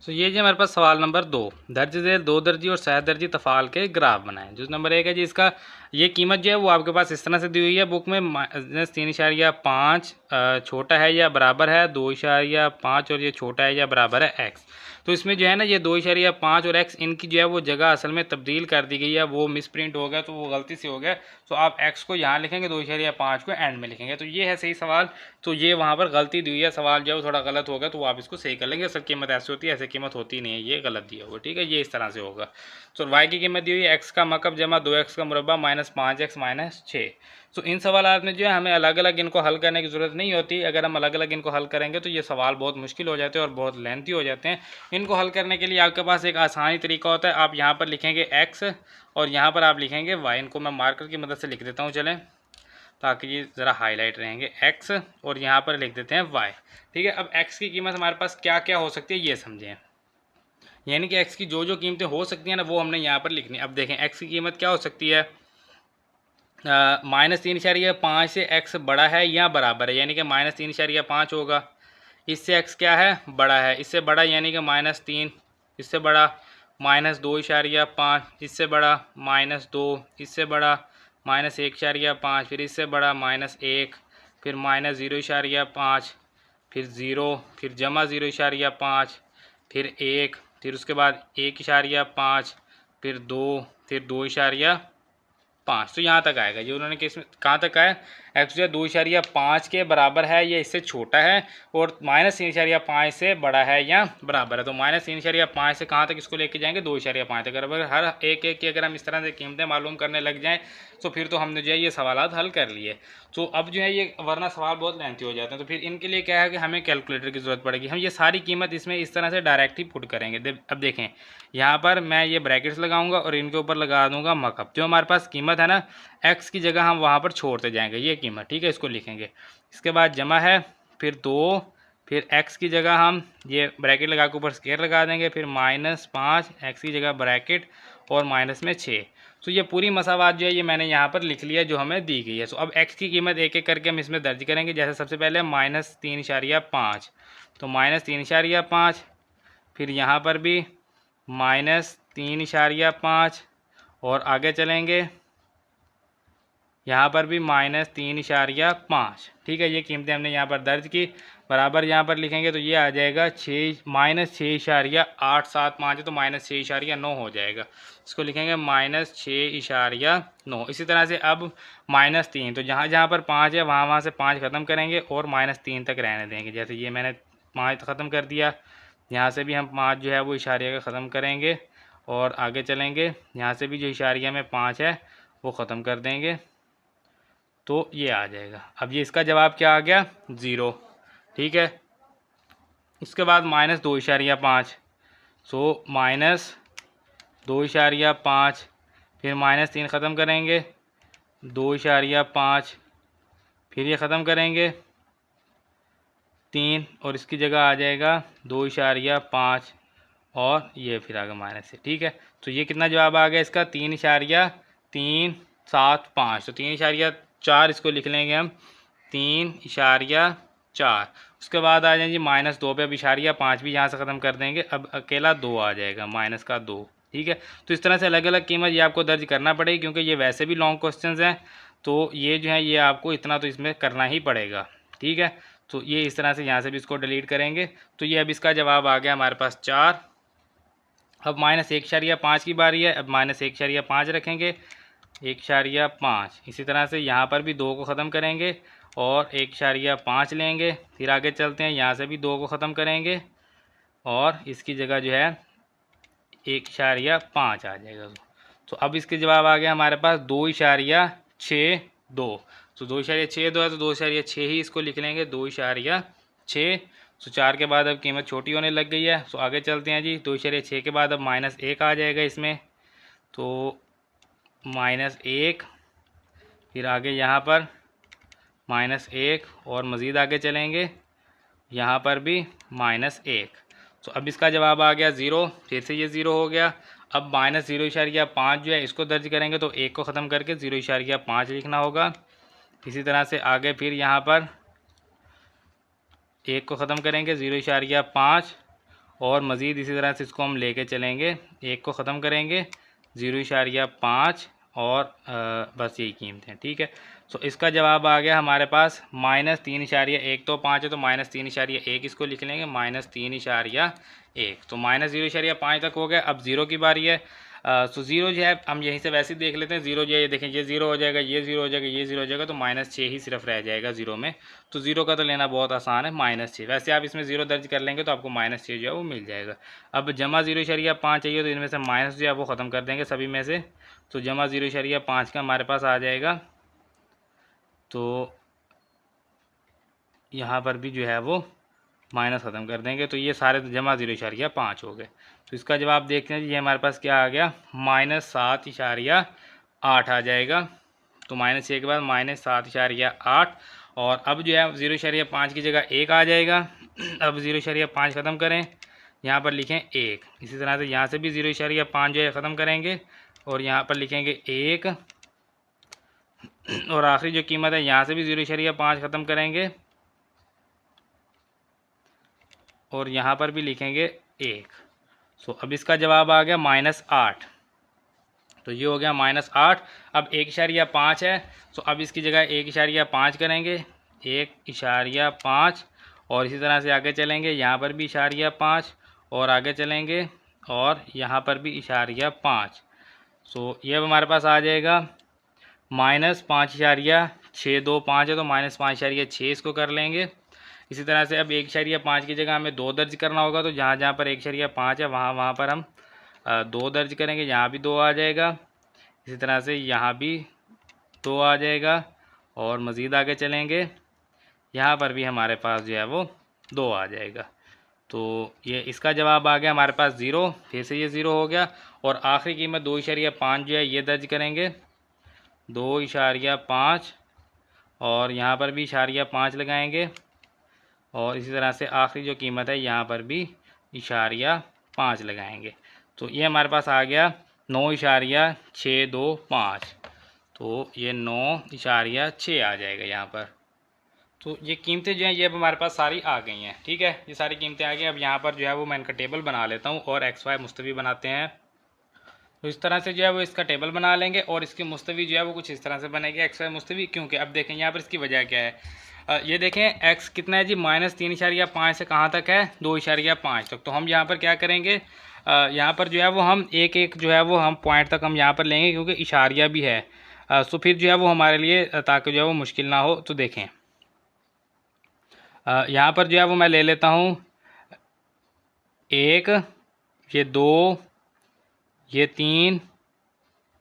तो ये जी हमारे पास सवाल नंबर 2, दर्ज झेल 2 दर्जी और 7 दर्जी तफाल के ग्राफ बनाएं। जुज़ नंबर 1 है जी, इसका ये कीमत जो है वो आपके पास इस तरह से दी हुई है बुक में, -3.5 छोटा है या बराबर है 2.5, और ये छोटा है या बराबर है x। तो इसमें जो है ना ये 2.5 और x, इनकी जो है वो जगह असल में तब्दील कर दी गई है, वो मिस प्रिंट हो गया, तो वो गलती से हो गया। तो आप x को यहाँ लिखेंगे, 2.5 को एंड में लिखेंगे, तो ये है सही सवाल। तो ये वहाँ पर गलती दी हुई है, सवाल जो है वो थोड़ा गलत हो गया, तो आप इसको सही कर लेंगे। असल कीमत ऐसे होती है, ऐसे कीमत होती नहीं है, ये गलत दिया हुआ, ठीक है, ये इस तरह से होगा। तो y की कीमत दी हुई है x का मकब जमा 2x का मुरब्बा -5x -6। तो इन सवालात में जो है हमें अलग अलग इनको हल करने की ज़रूरत नहीं होती। अगर हम अलग अलग इनको हल करेंगे तो ये सवाल बहुत मुश्किल हो जाते हैं और बहुत लेंथी हो जाते हैं। इनको हल करने के लिए आपके पास एक आसानी तरीका होता है, आप यहाँ पर लिखेंगे x और यहाँ पर आप लिखेंगे y। इनको मैं मार्कर की मदद से लिख देता हूँ, चलें, ताकि ये ज़रा हाईलाइट रहेंगे, x और यहाँ पर लिख देते हैं y, ठीक है। अब x की कीमत हमारे पास क्या क्या हो सकती है ये समझें, यानी कि x की जो जो कीमतें हो सकती हैं ना वो हमने यहाँ पर लिखनी है। अब देखें x की कीमत क्या हो सकती है, -3.5 से x बड़ा है या बराबर है, यानी कि -3.5 होगा, इससे x क्या है बड़ा है, इससे बड़ा यानी कि -3, इससे बड़ा -2.5, इससे बड़ा -2, इससे बड़ा -1.5, फिर इससे बड़ा -1, फिर -0.5, फिर 0, फिर जमा 0.5, फिर 1, फिर उसके बाद 1.5, फिर 2, फिर 2.5। तो यहाँ तक आएगा, ये उन्होंने किस कहाँ तक आया, x जो है 2.5 के बराबर है या इससे छोटा है, और -3.5 से बड़ा है या बराबर है। तो -3.5 से कहाँ तक इसको लेके जाएंगे, 2.5 तक। अगर हर एक एक की अगर हम इस तरह से कीमतें मालूम करने लग जाएं तो फिर तो हमने जो है ये सवालात हल कर लिए। तो अब जो है ये वरना सवाल बहुत लेंथी हो जाते हैं, तो फिर इनके लिए क्या है कि हमें कैलकुलेटर की ज़रूरत पड़ेगी। हम ये सारी कीमत इसमें इस तरह से डायरेक्ट ही पुट करेंगे। अब देखें यहाँ पर मैं ये ब्रैकेट्स लगाऊंगा और इनके ऊपर लगा दूंगा मकअप, जो हमारे पास कीमत है ना x की जगह हम वहाँ पर छोड़ते जाएंगे ये कीमत, ठीक है, इसको लिखेंगे। इसके बाद जमा है, फिर 2, फिर x की जगह हम ये ब्रैकेट लगा के ऊपर स्केयर लगा देंगे, फिर -5 x की जगह ब्रैकेट और -6। तो ये पूरी मसावात जो है ये मैंने यहाँ पर लिख लिया जो हमें दी गई है। तो अब x की कीमत एक एक करके हम इसमें दर्ज करेंगे। जैसे सबसे पहले -3.5, तो -3.5, फिर यहाँ पर भी -3.5, और आगे चलेंगे यहाँ पर भी -3.5, ठीक है। ये कीमतें हमने यहाँ पर दर्ज की, बराबर यहाँ पर लिखेंगे तो ये आ जाएगा -6.875 है, तो -6.9 हो जाएगा। इसको लिखेंगे -6.9। इसी तरह से अब -3, तो जहाँ जहाँ पर 5 है वहाँ वहाँ से 5 ख़त्म करेंगे और -3 तक रहने देंगे। जैसे ये मैंने 5 ख़त्म कर दिया, यहाँ से भी हम 5 जो है वो इशारिया का ख़त्म करेंगे और आगे चलेंगे, यहाँ से भी जो इशारिया में 5 है वो ख़त्म कर देंगे, तो ये आ जाएगा। अब ये इसका जवाब क्या आ गया, 0, ठीक है। इसके बाद -2.5, सो -2.5, फिर -3 ख़त्म करेंगे, 2.5, फिर ये ख़त्म करेंगे 3, और इसकी जगह आ जाएगा 2.5, और ये फिर आगे माइनस है। ठीक है, तो ये कितना जवाब आ गया इसका 3.375। तो 3.4 इसको लिख लेंगे हम 3.4। उसके बाद आ जाएंगे -2 पे, अब इशारिया 5 भी यहाँ से ख़त्म कर देंगे, अब अकेला 2 आ जाएगा -2। ठीक है, तो इस तरह से अलग अलग कीमत ये आपको दर्ज करना पड़ेगी, क्योंकि ये वैसे भी लॉन्ग क्वेश्चंस हैं, तो ये जो है ये आपको इतना तो इसमें करना ही पड़ेगा। ठीक है, तो ये इस तरह से यहाँ से भी इसको डिलीट करेंगे। तो ये अब इसका जवाब आ गया हमारे पास 4। अब -1.5 की बारी है, अब -1.5 रखेंगे, 1.5। इसी तरह से यहाँ पर भी 2 को ख़त्म करेंगे और 1.5 लेंगे। फिर आगे चलते हैं, यहाँ से भी 2 को ख़त्म करेंगे और इसकी जगह जो है 1.5 आ जाएगा। तो अब इसके जवाब आ गया हमारे पास 2.62। तो 2.62 है, तो 2.6 ही इसको लिख लेंगे, 2.6। तो 4 के बाद अब कीमत छोटी होने लग गई है। तो आगे चलते हैं जी, 2.6 के बाद अब -1 आ जाएगा इसमें, तो -1। फिर आगे यहाँ पर -1 और मज़ीद आगे चलेंगे, यहाँ पर भी -1। तो अब इसका जवाब आ गया 0। फिर से ये 0 हो गया। अब -0.5 जो है इसको दर्ज करेंगे, तो 1 को ख़त्म करके 0.5 लिखना होगा। इसी तरह से आगे फिर यहाँ पर 1 को ख़त्म करेंगे 0.5 और मज़ीद इसी तरह से इसको हम लेके चलेंगे, 1 को ख़त्म करेंगे 0.5 और बस यही कीमत है। ठीक है, तो इसका जवाब आ गया हमारे पास -3.1। तो 5 है, तो -3.1 इसको लिख लेंगे, -3.1। तो -0.5 तक हो गया। अब 0 की बारी है। तो 0 जो है हम यहीं से वैसे ही देख लेते हैं। 0 जो है ये देखें, ये 0 हो जाएगा, ये 0 हो जाएगा, ये 0 हो जाएगा, तो -6 ही सिर्फ रह जाएगा 0 में। तो 0 का तो लेना बहुत आसान है, -6। वैसे आप इसमें 0 दर्ज कर लेंगे तो आपको -6 जो है वो मिल जाएगा। अब जमा 0.5 चाहिए, तो इनमें से माइनस जो है वो ख़त्म कर देंगे सभी में से। तो जमा 0.5 का हमारे पास आ जाएगा, तो यहाँ पर भी जो है वो माइनस ख़त्म कर देंगे, तो ये सारे जमा 0.5 हो गए। तो इसका जवाब देखते हैं, ये हमारे पास क्या आ गया, -7.8 आ जाएगा। तो -6 के बाद -7.8 और अब जो है 0.5 की जगह 1 आ जाएगा। अब 0.5 ख़त्म करें, यहाँ पर लिखें 1। इसी तरह से यहाँ से भी 0.5 जो है ख़त्म करेंगे और यहाँ पर लिखेंगे 1 और आखिरी जो कीमत है यहाँ से भी 0.5 ख़त्म करेंगे और यहाँ पर भी लिखेंगे 1। सो अब इसका जवाब आ गया -8। तो ये हो गया -8। अब 1.5 है, तो अब इसकी जगह 1.5 करेंगे, 1.5 और इसी तरह से आगे चलेंगे, यहाँ पर भी 1.5 और आगे चलेंगे और यहाँ पर भी 1.5। सो ये अब हमारे पास आ जाएगा -5.625 है, तो -5.6 इसको कर लेंगे। इसी तरह से अब 1.5 की जगह हमें 2 दर्ज करना होगा, तो जहाँ जहाँ पर 1.5 है वहाँ पर हम 2 दर्ज करेंगे, यहाँ भी 2 आ जाएगा। इसी तरह से यहाँ भी 2 आ जाएगा और मज़ीद आगे चलेंगे, यहाँ पर भी हमारे पास जो है वो 2 आ जाएगा। तो ये इसका जवाब आ गया हमारे पास 0। फिर से ये 0 हो गया और आखिरी कीमत 2.5 जो है ये दर्ज करेंगे, 2.5 और यहाँ पर भी 5 लगाएंगे और इसी तरह से आखिरी जो कीमत है यहाँ पर भी 5 लगाएंगे। तो ये हमारे पास आ गया 9.625। तो ये 9.6 आ जाएगा यहाँ पर। तो ये कीमतें जो हैं ये अब हमारे पास सारी आ गई हैं। ठीक है, ये सारी कीमतें आ गई। अब यहाँ पर जो है वो मैं इनका टेबल बना लेता हूँ और XY मुस्तवी बनाते हैं। तो इस तरह से जो है वो इसका टेबल बना लेंगे और इसकी मुस्तवी जो है वो कुछ इस तरह से बनेगी XY मुस्तवी। क्योंकि अब देखें यहाँ पर इसकी वजह क्या है, ये देखें x कितना है जी, -3.5 से कहाँ तक है, 2.5 तक। तो हम यहाँ पर क्या करेंगे, यहाँ पर जो है वो हम एक एक जो है वो हम पॉइंट तक हम यहाँ पर लेंगे, क्योंकि इशारिया भी है। तो फिर जो है वो हमारे लिए ताकि जो है वो मुश्किल ना हो। तो देखें यहाँ पर जो है वो मैं ले लेता हूँ 1, ये 2, ये 3,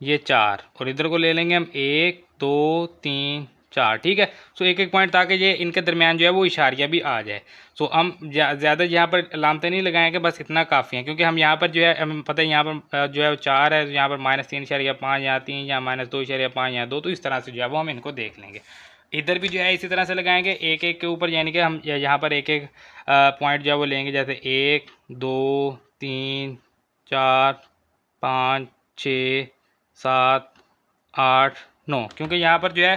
ये 4 और इधर को ले लेंगे हम 1, 2, 3, 4। ठीक है, सो एक एक पॉइंट ताकि ये इनके दरमियान जो है वो इशारिया भी आ जाए। सो हम ज़्यादा यहाँ पर लामते नहीं लगाएंगे, बस इतना काफ़ी है। क्योंकि हम यहाँ पर जो है हमें पता है यहाँ पर जो है 4 है, यहाँ पर -3.5, यहाँ 3, यहाँ -2.5, यहाँ 2। तो इस तरह से जो है वो हम इनको देख लेंगे। इधर भी जो है इसी तरह से लगाएंगे एक एक के ऊपर, यानी कि हम यहाँ पर एक एक पॉइंट जो है वो लेंगे, जैसे 1, 2, 3 4 5 6 7 8 9, क्योंकि यहाँ पर जो है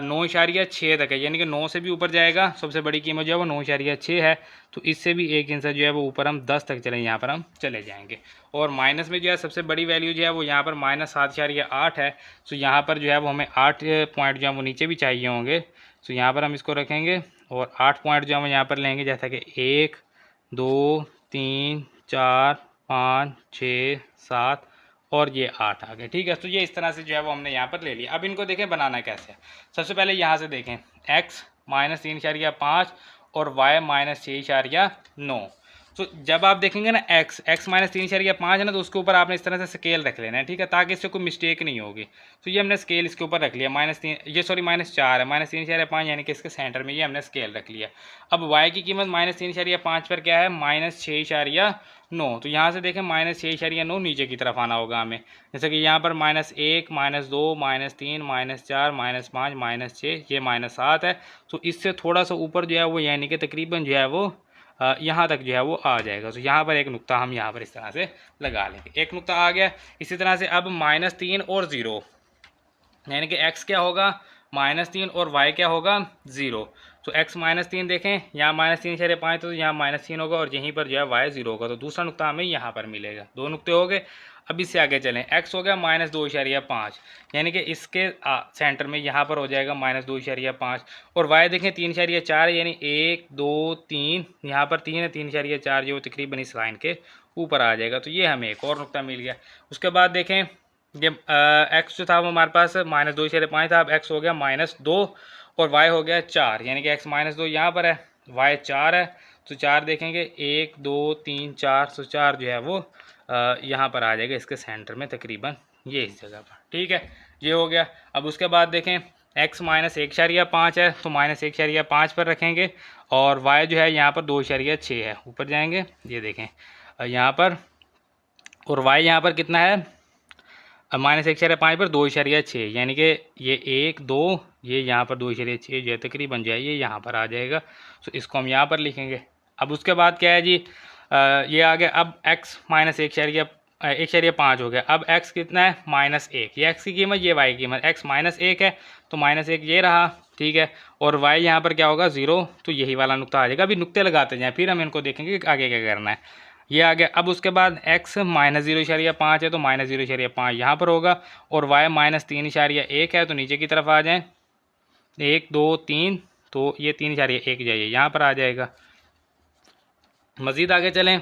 9.6 तक है, यानी कि 9 से भी ऊपर जाएगा। सबसे बड़ी कीमत जो है वो 9.6 है, तो इससे भी एक इंच जो है वो ऊपर हम 10 तक चले, यहाँ पर हम चले जाएंगे। और माइनस में जो है सबसे बड़ी वैल्यू जो है वो यहाँ पर -7.8 है। तो यहाँ पर जो है वो हमें 8 पॉइंट जो है वो नीचे भी चाहिए होंगे। तो यहाँ पर हम इसको रखेंगे और 8 पॉइंट जो हम यहाँ पर लेंगे, जैसा कि 1 2 3 4 5 6 7 और ये 8 आ गए। ठीक है, तो ये इस तरह से जो है वो हमने यहाँ पर ले लिया। अब इनको देखें बनाना कैसे है। सबसे पहले यहाँ से देखें x -3.5 और y -6.9। तो जब आप देखेंगे ना x -3.5 है ना, तो उसके ऊपर आपने इस तरह से स्केल रख लेना है, ठीक है, ताकि इससे कोई मिस्टेक नहीं होगी। तो ये हमने स्केल इसके ऊपर रख लिया, -4 है, -3.5 यानी कि इसके सेंटर में ये हमने स्केल रख लिया। अब y की कीमत -3.5 पर क्या है, -6.9। तो यहाँ से देखें -6.9 नीचे की तरफ आना होगा हमें, जैसे कि यहाँ पर -1 -2 -3 -4 -5 -6, ये -7 है। तो इससे थोड़ा सा ऊपर जो है वो यानी कि तकरीबन जो है वो यहाँ तक जो है वो आ जाएगा। तो यहाँ पर एक नुक्ता हम यहाँ पर इस तरह से लगा लेंगे, एक नुक्ता आ गया। इसी तरह से अब -3 और 0, यानी कि x क्या होगा -3 और y क्या होगा 0। तो x -3 देखें, यहाँ -3.5 तो यहाँ -3 होगा और यहीं पर जो है y 0 होगा। तो दूसरा नुक्ता हमें यहाँ पर मिलेगा। दो नुक्ते हो गए। अब इससे आगे चलें, x हो गया -2.5, यानी कि इसके सेंटर में यहाँ पर हो जाएगा -2.5 और y देखें 3.4 यानी 1 2 3, यहाँ पर 3 है, 3.4 जो तकरीबन इस लाइन के ऊपर आ जाएगा। तो ये हमें एक और नुक्ता मिल गया। उसके बाद देखें ये x जो था वो हमारे पास -2.5 था, अब x हो गया -2 और y हो गया 4, यानी कि x -2 यहाँ पर है, y 4 है। तो 4 देखेंगे 1 2 3 4, तो 4 जो है वो यहाँ पर आ जाएगा इसके सेंटर में, तकरीबन ये इस जगह पर। ठीक है, ये हो गया। अब उसके बाद देखें x -1.5 है, तो -1.5 पर रखेंगे और y जो है यहाँ पर 2.6 है, ऊपर जाएंगे ये देखें यहाँ पर, और y यहाँ पर कितना है -1.5 पर 2.6, यानी कि ये 1 2, ये यहाँ पर 2.6 जो है तकरीबन जो है ये यहाँ पर आ जाएगा। तो इसको हम यहाँ पर लिखेंगे। अब उसके बाद क्या है जी, ये आ गया। अब x -1.5 हो गया। अब x कितना है -1, ये x की कीमत, ये y की कीमत। x -1 है तो -1 ये रहा, ठीक है, और y यहाँ पर क्या होगा 0, तो यही वाला नुक्ता आ जाएगा। अभी नुक्ते लगाते जाएँ, फिर हम इनको देखेंगे कि आगे क्या करना है। ये आ गया। अब उसके बाद x -0.5 है तो -0.5 यहाँ पर होगा और y -3.1 है, तो नीचे की तरफ आ जाएं, 1 2 3, तो ये 3.1 जाइए यहाँ पर आ जाएगा। मज़ीद आगे चलें,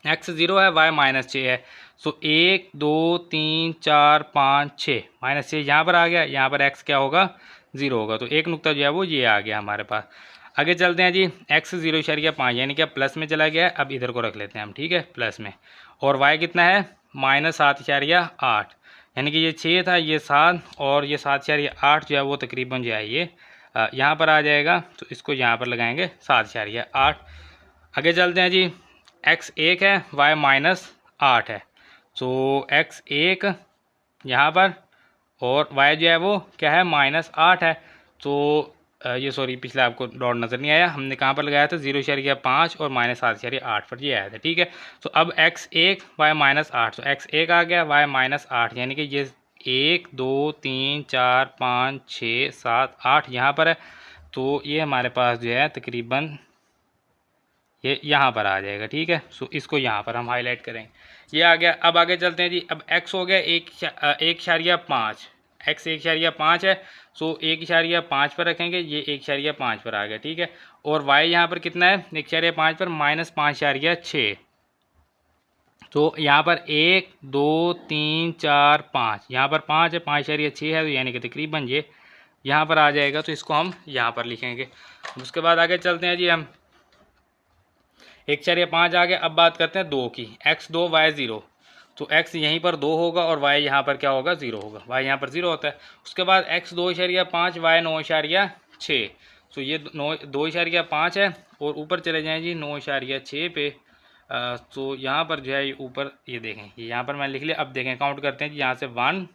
x 0 है, y -6 है, सो 1 2 3 4 5 6, -6 यहाँ पर आ गया। यहाँ पर x क्या होगा 0 होगा, तो एक नुक्ता जो है वो ये आ गया हमारे पास। आगे चलते हैं जी, x 0.5 यानी कि प्लस में चला गया है, अब इधर को रख लेते हैं हम, ठीक है, प्लस में। और y कितना है -7.8, यानी कि ये 6 था, ये 7 और ये 7.8 जो है वो तकरीबन जो है ये यहाँ पर आ जाएगा। तो इसको यहाँ पर लगाएंगे 7.8। आगे चलते हैं जी, x 1 है, y -8 है, तो x 1 यहाँ पर और y जो है वो क्या है -8 है। तो ये सॉरी पिछला आपको डॉट नज़र नहीं आया, हमने कहाँ पर लगाया था 0.5 और -7.8 पर ये आया था, ठीक है। तो अब x 1 y -8, तो x 1 आ गया, y -8, यानी कि ये 1 2 3 4 5 6 7 8 यहाँ पर है। तो ये हमारे पास जो है तकरीबन ये यहाँ पर आ जाएगा, ठीक है। सो इसको यहाँ पर हम हाईलाइट करेंगे, ये आ गया। अब आगे चलते हैं जी, अब x हो गया 1.5, x 1.5 है, सो 1.5 पर रखेंगे, ये 1.5 पर आ गया, ठीक है। और y यहाँ पर कितना है 1.5 पर -5.6, तो यहाँ पर 1 2 3 4 5, यहाँ पर 5 है, 5.6 है, तो यानी कि तकरीबन ये यहाँ पर आ जाएगा। तो इसको हम यहाँ पर लिखेंगे। उसके बाद आगे चलते हैं जी, हम 1.5 आ गया। अब बात करते हैं 2 की, x 2 y 0, तो x यहीं पर 2 होगा और y यहाँ पर क्या होगा 0 होगा, y यहाँ पर 0 होता है। उसके बाद x 2.5 y 9.6, तो ये 2.5 है और ऊपर चले जाएँ जी 9.6 पे। तो यहाँ पर जो है ये ऊपर ये देखें, ये यहाँ पर मैंने लिख लिया। अब देखें काउंट करते हैं जी, यहाँ से 1,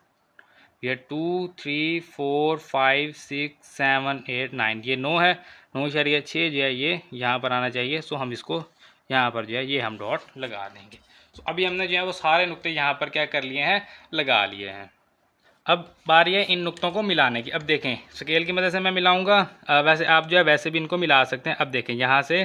ये 2 3 4 5 6 7 8 9, ये 9 है, 9.6 जो है ये यहाँ पर आना चाहिए। सो हम इसको यहाँ पर जो है ये हम डॉट लगा देंगे। तो अभी हमने जो है वो सारे नुक्ते यहाँ पर क्या कर लिए हैं, लगा लिए हैं। अब बारी है इन नुक्तों को मिलाने की। अब देखें स्केल की मदद से मैं मिलाऊंगा, वैसे आप जो है वैसे भी इनको मिला सकते हैं। अब देखें यहाँ से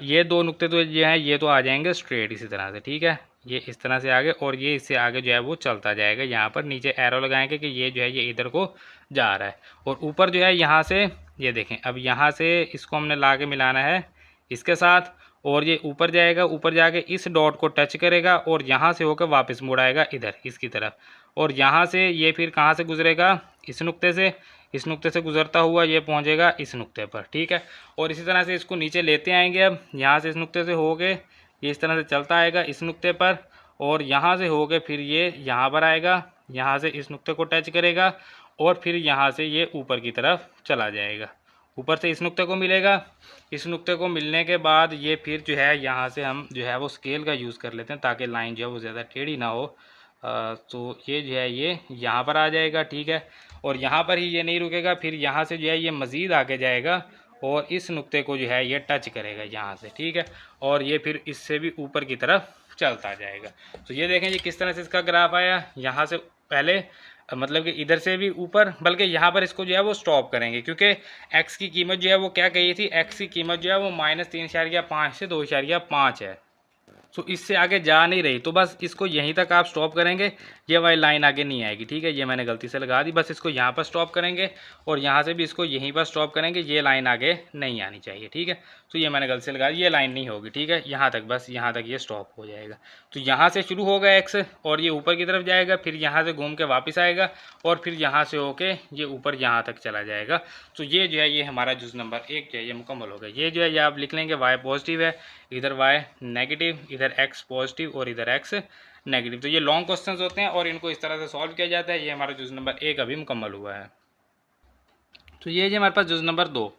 ये दो नुक्ते तो ये हैं, ये तो आ जाएंगे स्ट्रेट इसी तरह से, ठीक है, ये इस तरह से आगे और ये इससे आगे जो है वो चलता जाएगा। यहाँ पर नीचे एरो लगाएंगे कि ये जो है ये इधर को जा रहा है। और ऊपर जो है यहाँ से ये देखें, अब यहाँ से इसको हमने ला के मिलाना है इसके साथ, और ये ऊपर जाएगा, ऊपर जाके इस डॉट को टच करेगा और यहाँ से होकर वापस मुड़ आएगा इधर इसकी तरफ। और यहाँ से ये फिर कहाँ से गुजरेगा, इस नुक्ते से, इस नुक्ते से गुजरता हुआ ये पहुँचेगा इस नुक्ते पर, ठीक है। और इसी तरह से इसको नीचे लेते आएंगे। अब यहाँ से इस नुक्ते से होके ये इस तरह से चलता आएगा इस नुक्ते पर, और यहाँ से होके फिर ये यहाँ पर आएगा, यहाँ से इस नुक्ते को टच करेगा और फिर यहाँ से ये ऊपर की तरफ चला जाएगा, ऊपर से इस नुक्ते को मिलेगा। इस नुक्ते को मिलने के बाद ये फिर जो है यहाँ से हम जो है वो स्केल का यूज़ कर लेते हैं ताकि लाइन जो है वो ज़्यादा टेढ़ी ना हो। तो ये जो है ये यहाँ पर आ जाएगा, ठीक है। और यहाँ पर ही ये नहीं रुकेगा, फिर यहाँ से जो है ये मज़ीद आगे जाएगा और इस नुक्ते को जो है ये टच करेगा यहाँ से, ठीक है। और ये फिर इससे भी ऊपर की तरफ चलता जाएगा। तो ये देखें ये किस तरह से इसका ग्राफ आया। यहाँ से पहले मतलब कि इधर से भी ऊपर, बल्कि यहाँ पर इसको जो है वो स्टॉप करेंगे क्योंकि x की कीमत जो है वो क्या कही थी, x की कीमत जो है वो -3.5 से 2.5 है। तो इससे आगे जा नहीं रही, तो बस इसको यहीं तक आप स्टॉप करेंगे, ये वाली लाइन आगे नहीं आएगी, ठीक है। ये मैंने गलती से लगा दी, बस इसको यहाँ पर स्टॉप करेंगे और यहाँ से भी इसको यहीं पर स्टॉप करेंगे, ये लाइन आगे नहीं आनी चाहिए, ठीक है। तो ये मैंने गलती से लगा दी, ये लाइन नहीं होगी, ठीक है, यहाँ तक, बस यहाँ तक ये स्टॉप हो जाएगा। तो यहाँ से शुरू होगा एक्स और ये ऊपर की तरफ जाएगा, फिर यहाँ से घूम के वापस आएगा और फिर यहाँ से होके ये ऊपर यहाँ तक चला जाएगा। तो ये जो है ये हमारा जुज़ नंबर 1 जो है ये मुकम्मल हो गया। ये जो है ये आप लिख लेंगे y पॉजिटिव है, इधर y नेगेटिव, इधर x पॉजिटिव और इधर x नेगेटिव। तो ये लॉन्ग क्वेश्चंस होते हैं और इनको इस तरह से सॉल्व किया जाता है। ये हमारा जुज़ नंबर 1 अभी मुकम्मल हुआ है। तो ये हमारे पास जुज़ नंबर 2,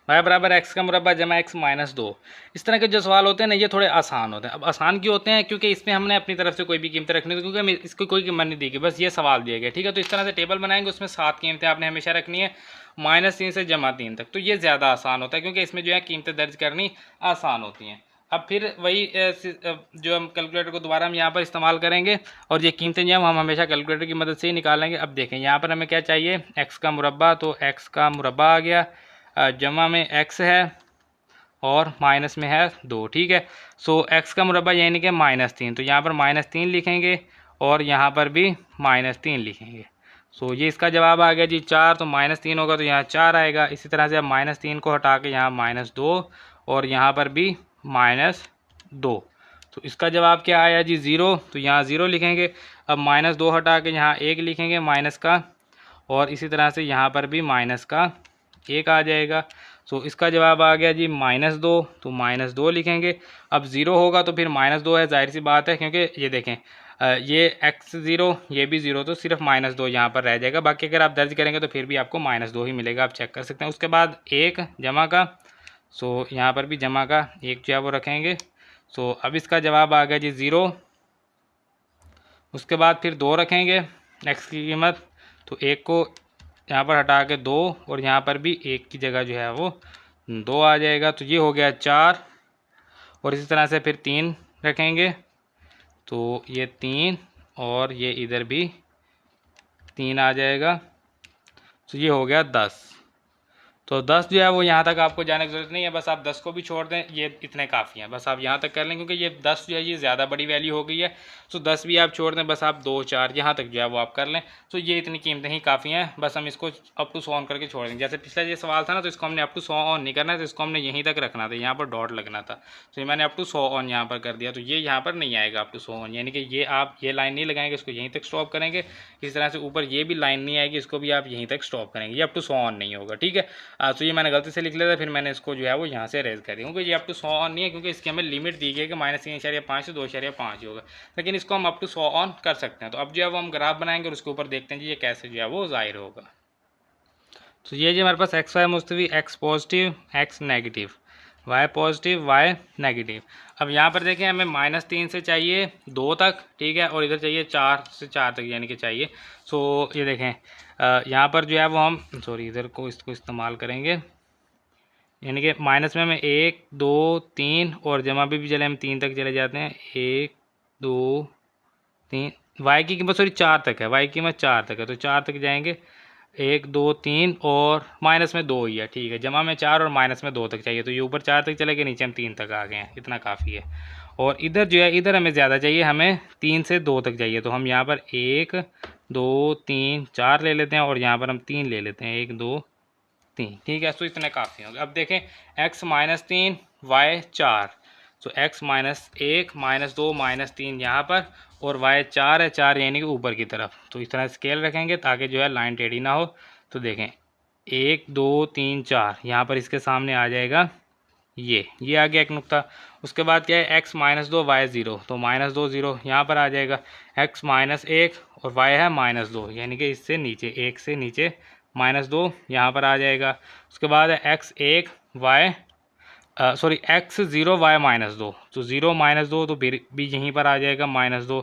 y बराबर x का मुरब्बा जमा x माइनस 2। इस तरह के जो सवाल होते हैं ना ये थोड़े आसान होते हैं। अब आसान क्यों होते हैं, क्योंकि इसमें हमने अपनी तरफ से कोई भी कीमतें रखनी थी, क्योंकि हमें इसको कोई कीमत नहीं दी गई, बस ये सवाल दिया गया, ठीक है। तो इस तरह से टेबल बनाएंगे, उसमें 7 कीमतें आपने हमेशा रखनी है, -3 से -3 तक। तो ये ज़्यादा आसान होता है क्योंकि इसमें जो है कीमतें दर्ज करनी आसान होती हैं। अब फिर वही जो हम कैलकुलेटर को दोबारा हम यहाँ पर इस्तेमाल करेंगे और ये कीमतें जो हम हमेशा कैलकुलेटर की मदद से ही निकालेंगे। अब देखें यहाँ पर हमें क्या चाहिए, x का मुरब्बा, तो x का मुरब्बा आ गया, जमा में x है और माइनस में है 2, ठीक है। सो x का मुरब्बा यानी कि -3, तो यहाँ पर -3 लिखेंगे और यहाँ पर भी -3 लिखेंगे। सो ये इसका जवाब आ गया जी 4। तो -3 होगा तो यहाँ 4 आएगा। इसी तरह से अब -3 को हटा के यहाँ -2 और यहाँ पर भी -2, तो इसका जवाब क्या आया जी 0। तो यहाँ 0 लिखेंगे। अब -2 हटा के यहाँ 1 लिखेंगे माइनस का, और इसी तरह से यहाँ पर भी माइनस का 1 आ जाएगा। सो इसका जवाब आ गया जी -2, तो -2 लिखेंगे। अब 0 होगा तो फिर -2 है, जाहिर सी बात है, क्योंकि ये देखें ये x 0 ये भी 0, तो सिर्फ -2 यहाँ पर रह जाएगा। बाकी अगर आप दर्ज करेंगे तो फिर भी आपको -2 ही मिलेगा, आप चेक कर सकते हैं। उसके बाद 1 जमा का, सो यहाँ पर भी जमा का 1 जो है वो रखेंगे। सो अब इसका जवाब आ गया जी 0। उसके बाद फिर 2 रखेंगे x की कीमत, तो 1 को यहाँ पर हटा के 2 और यहाँ पर भी 1 की जगह जो है वो 2 आ जाएगा। तो ये हो गया 4। और इसी तरह से फिर 3 रखेंगे, तो ये 3 और ये इधर भी 3 आ जाएगा। तो ये हो गया 10। तो 10 जो है वो यहाँ तक आपको जाने की ज़रूरत नहीं है, बस आप 10 को भी छोड़ दें, ये इतने काफ़ी हैं, बस आप यहाँ तक कर लें, क्योंकि ये 10 जो है ये ज़्यादा बड़ी वैल्यू हो गई है। तो 10 भी आप छोड़ दें, बस आप 2 4 यहाँ तक जो है वो आप कर लें। तो ये इतनी कीमतें ही काफ़ी हैं, बस हम इसको अप टू 100 ऑन करके छोड़ देंगे। जैसे पिछला ये सवाल था ना, तो इसको हमने अप टू 100 ऑन नहीं करना है, तो इसको हमने यहीं तक रखना था, यहाँ पर डॉट लगना था। तो ये मैंने अप टू 100 ऑन यहाँ पर कर दिया, तो ये यहाँ पर नहीं आएगा अप टू 100 ऑन, यानी कि ये आप ये लाइन नहीं लगाएंगे, इसको यहीं तक स्टॉप करेंगे। इस तरह से ऊपर ये भी लाइन नहीं आएगी, इसको भी आप यहीं तक स्टॉप करेंगे, ये अप टू 100 ऑन नहीं होगा, ठीक है। तो ये मैंने गलती से लिख लिया था, फिर मैंने इसको जो है वो यहाँ से रेज कर दिया, क्योंकि ये अप टू 100 ऑन नहीं है, क्योंकि इसकी हमें लिमिट दी गई है कि -3.5 से 2.5 ही होगा, लेकिन इसको हम अप टू 100 ऑन कर सकते हैं। तो अब जो है वो हम ग्राफ बनाएंगे और उसके ऊपर देखते हैं जी ये कैसे जो है वो ज़ाहिर होगा। तो ये जी हमारे पास एक्स वाई मुस्तवी, X positive X negative, Y positive Y negative. अब यहाँ पर देखें हमें -3 से चाहिए 2 तक, ठीक है, और इधर चाहिए 4 से 4 तक, यानी कि चाहिए। सो ये देखें यहाँ पर जो है वो हम इधर को इसको इस्तेमाल करेंगे, यानी कि माइनस में हमें 1 2 3 और जमा भी चले हम 3 तक चले जाते हैं, 1 2 3, वाई की कीमत सॉरी 4 तक है, वाई की कीमत 4 तक है तो 4 तक जाएंगे, 1 2 3 और माइनस में 2 ही है, ठीक है, जमा में 4 और माइनस में 2 तक चाहिए, तो ये ऊपर 4 तक चले गए, नीचे हम 3 तक आ गए हैं, इतना काफ़ी है। और इधर जो है इधर हमें ज़्यादा चाहिए, हमें 3 से 2 तक चाहिए, तो हम यहाँ पर 1 2 3 4 ले लेते हैं और यहाँ पर हम 3 ले लेते हैं, 1 2 3, ठीक है, तो इतने काफ़ी होंगे। अब देखें x माइनस 3 वाई 4, तो x माइनस 1 माइनस 2 माइनस 3 यहाँ पर और y 4 है, 4 यानी कि ऊपर की तरफ, तो इस तरह स्केल रखेंगे ताकि जो है लाइन टेढ़ी ना हो। तो देखें 1 2 3 4 यहाँ पर इसके सामने आ जाएगा, ये आ गया एक नुक्ता। उसके बाद क्या है x माइनस 2 वाई 0, तो माइनस 2 0 यहाँ पर आ जाएगा, x माइनस 1 और y है माइनस 2, यानी कि इससे नीचे 1 से नीचे माइनस 2 यहाँ पर आ जाएगा। उसके बाद है x 1 Y sorry x 0 Y minus 2, तो 0 माइनस 2 तो भी यहीं पर आ जाएगा माइनस 2।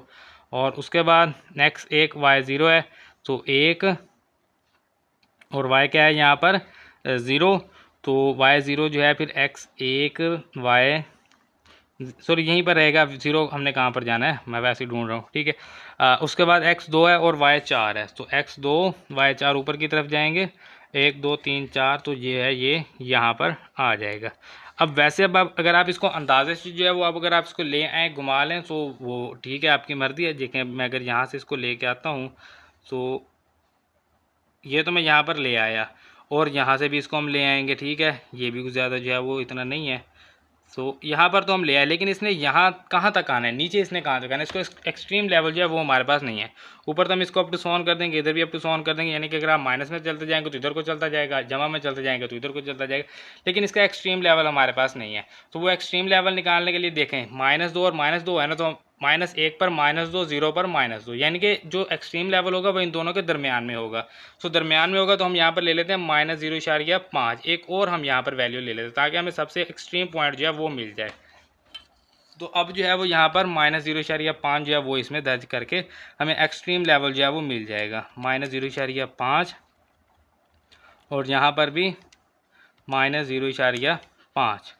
और उसके बाद x 1 वाई 0 है, तो 1 और y क्या है यहाँ पर 0, तो y 0 जो है फिर x 1 वाई सॉरी यहीं पर रहेगा, 0 हमने कहाँ पर जाना है मैं वैसे ही ढूंढ रहा हूँ, ठीक है। उसके बाद x 2 है और y 4 है, तो x 2 y 4 ऊपर की तरफ जाएंगे, 1 2 3 4, तो ये है ये यहाँ पर आ जाएगा। अब वैसे अब अगर आप इसको अंदाजे से जो है वो अगर आप इसको ले आएँ घुमा लें तो वो ठीक है, आपकी मर्ज़ी है। देखें मैं अगर यहाँ से इसको ले आता हूँ तो ये तो मैं यहाँ पर ले आया और यहाँ से भी इसको हम ले आएंगे, ठीक है, ये भी कुछ ज़्यादा जो है वो इतना नहीं है, तो यहाँ पर तो हम ले आए, लेकिन इसने यहाँ कहाँ तक आना है, नीचे इसने कहाँ तक आना है, इसको एक्सट्रीम लेवल जो है वो हमारे पास नहीं है। ऊपर तो हम इसको अप टू सॉन कर देंगे, इधर भी अप टू सॉन कर देंगे, यानी कि अगर आप माइनस में चलते जाएंगे तो इधर को चलता जाएगा, जमा में चलते जाएंगे तो इधर को चलता जाएगा, लेकिन इसका एक्सट्रीम लेवल हमारे पास नहीं है। तो वो एक्सट्रीम लेवल निकालने के लिए देखें माइनस 2 और माइनस 2 है ना, तो माइनस 1 पर माइनस 2, 0 पर माइनस 2, यानी कि जो एक्सट्रीम लेवल होगा वो इन दोनों के दरमियान में होगा। तो दरमियान में होगा तो हम यहाँ पर ले लेते हैं माइनस 0.5, एक और हम यहाँ पर वैल्यू ले लेते हैं ताकि हमें सबसे एक्सट्रीम पॉइंट जो है वो मिल जाए। तो अब जो है वो यहाँ पर माइनस 0.5 जो है वो इसमें दर्ज करके हमें एक्सट्रीम लेवल जो है वो मिल जाएगा, माइनस 0.5 और यहाँ पर भी माइनस 0.5।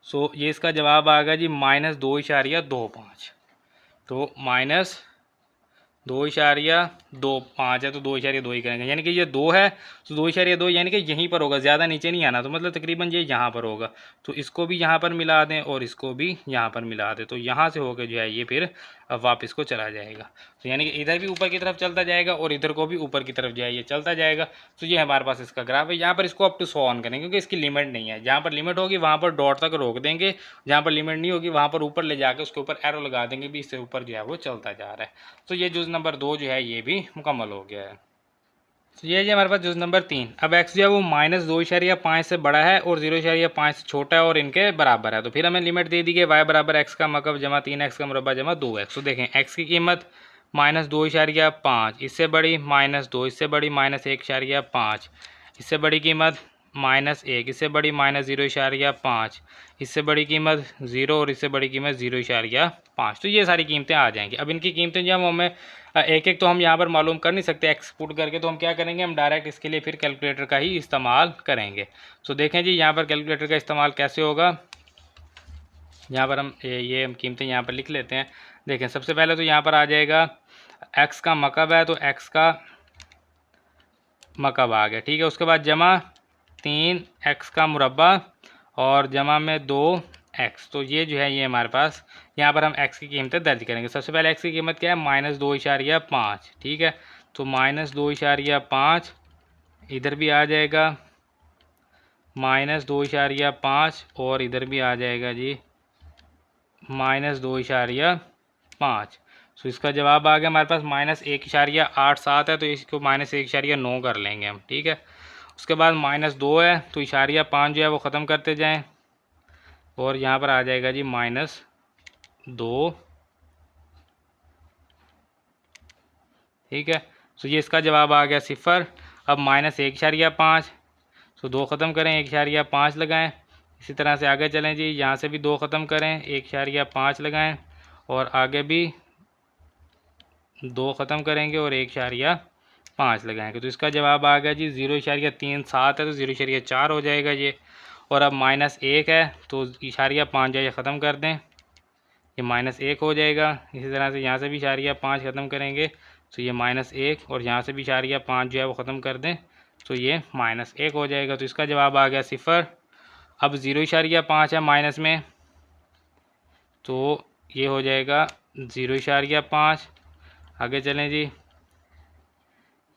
सो ये इसका जवाब आ गया जी माइनस 2.25, तो माइनस 2.25 है, तो 2.2 ही करेंगे, यानी कि ये 2 है तो 2.2 यानी कि यहीं पर होगा, ज़्यादा नीचे नहीं आना, तो मतलब तकरीबन ये यहाँ पर होगा, तो इसको भी यहाँ पर मिला दें और इसको भी यहाँ पर मिला दें, तो यहाँ से होकर जो है ये फिर वापस को चला जाएगा, तो यानी कि इधर भी ऊपर की तरफ चलता जाएगा और इधर को भी ऊपर की तरफ जो है ये चलता जाएगा। तो ये हमारे पास इसका ग्राफ है। यहाँ पर इसको अप टू 100 ऑन करेंगे क्योंकि इसकी लिमिट नहीं है, जहाँ पर लिमिट होगी वहाँ पर डॉट तक रोक देंगे, जहाँ पर लिमिट नहीं होगी वहाँ पर ऊपर ले जाकर उसके ऊपर एरो लगा देंगे भी, इससे ऊपर जो है वो चलता जा रहा है। तो ये जुज़ नंबर 2 जो है ये भी मुकम्मल हो गया है। तो ये हमारे पास जुज़ नंबर 3। अब x जो है वो माइनस 2.5 से बड़ा है और 0.5 से छोटा है और इनके बराबर है, तो फिर हमें लिमिट दे दी गई y बराबर x का मकब जमा 3x का मुरब्बा जमा 2x। तो देखें x की कीमत माइनस 2.5, इससे बड़ी माइनस 2, इससे बड़ी माइनस 1.5, इससे बड़ी कीमत माइनस 1, इससे बड़ी माइनस 0.5, इससे बड़ी कीमत 0 और इससे बड़ी कीमत 0.5। तो ये सारी कीमतें आ जाएंगी। अब इनकी कीमतें जो है हमें एक एक तो हम यहाँ पर मालूम कर नहीं सकते एक्सपोर्ट करके, तो हम क्या करेंगे, हम डायरेक्ट इसके लिए फिर कैलकुलेटर का ही इस्तेमाल करेंगे। तो देखें जी यहाँ पर कैलकुलेटर का इस्तेमाल कैसे होगा। यहाँ पर हम ये हम कीमतें यहाँ पर लिख लेते हैं। देखें सबसे पहले तो यहाँ पर आ जाएगा x का मकब है, तो x का मकब आ गया, ठीक है। उसके बाद जमा 3x का मुरब्बा और जमा में 2x, तो ये जो है ये हमारे पास यहाँ पर हम x की कीमतें दर्ज करेंगे। सबसे पहले x की कीमत क्या है, माइनस 2.5, ठीक है, तो माइनस 2.5 इधर भी आ जाएगा माइनस 2.5 और इधर भी आ जाएगा जी माइनस 2.5। तो इसका जवाब आ गया हमारे पास माइनस 1.87 है, तो इसको माइनस 1.9 कर लेंगे हम, ठीक है। उसके बाद माइनस 2 है, तो 0.5 जो है वो ख़त्म करते जाएं और यहाँ पर आ जाएगा जी माइनस 2, ठीक है। तो ये इसका जवाब आ गया 0। अब माइनस 1.5, तो 2 ख़त्म करें 1.5 लगाएं, इसी तरह से आगे चलें जी, यहाँ से भी 2 ख़त्म करें 1.5 लगाएं और आगे भी 2 ख़त्म करेंगे और 1.5 लगाएंगे, तो इसका जवाब आ गया जी 0.37 है, तो 0.4 हो जाएगा ये। और अब -1 है तो इशारिया 5 जो है ख़त्म कर दें, ये -1 हो जाएगा। इसी तरह से यहाँ से भी इशारिया 5 ख़त्म करेंगे तो ये -1, और यहाँ से भी इशारिया 5 जो है वो ख़त्म कर दें तो ये -1 हो जाएगा। तो इसका जवाब आ गया 0। अब 0.5 है माइनस में, तो ये हो जाएगा 0.5। आगे चलें जी,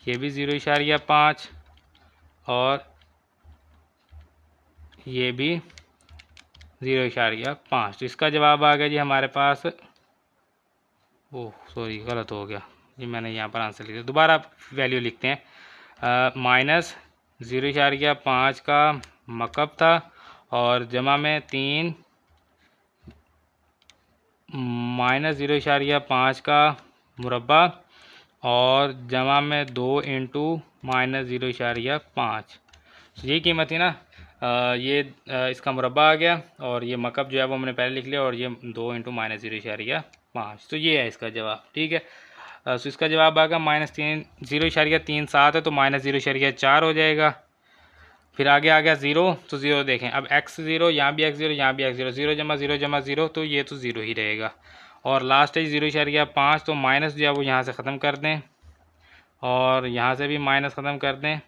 ये भी 0.5 और ये भी 0.5। तो इसका जवाब आ गया जी हमारे पास, ओह सॉरी गलत हो गया जी, मैंने यहाँ पर आंसर लिख दिया, दोबारा वैल्यू लिखते हैं। -0.5 का मकब था और जमा में 3 -0.5 का मुरब्बा और जमा में 2 इंटू -0.5। यही कीमत थी ना। ये इसका मुरब्बा आ गया और ये मकब जो है वो हमने पहले लिख लिया, और ये 2 इंटू -0.5। तो ये है इसका जवाब, ठीक है। तो इसका जवाब आ गया -0.37 है तो -0.4 हो जाएगा। फिर आगे आ गया 0, तो 0 देखें, अब x0, यहाँ भी x0, यहाँ भी x0, 0 जमा 0 जमा 0, तो ये तो 0 ही रहेगा। और लास्ट है 0.5, तो माइनस जो है वो यहाँ से ख़त्म कर दें और यहाँ से भी माइनस ख़त्म कर दें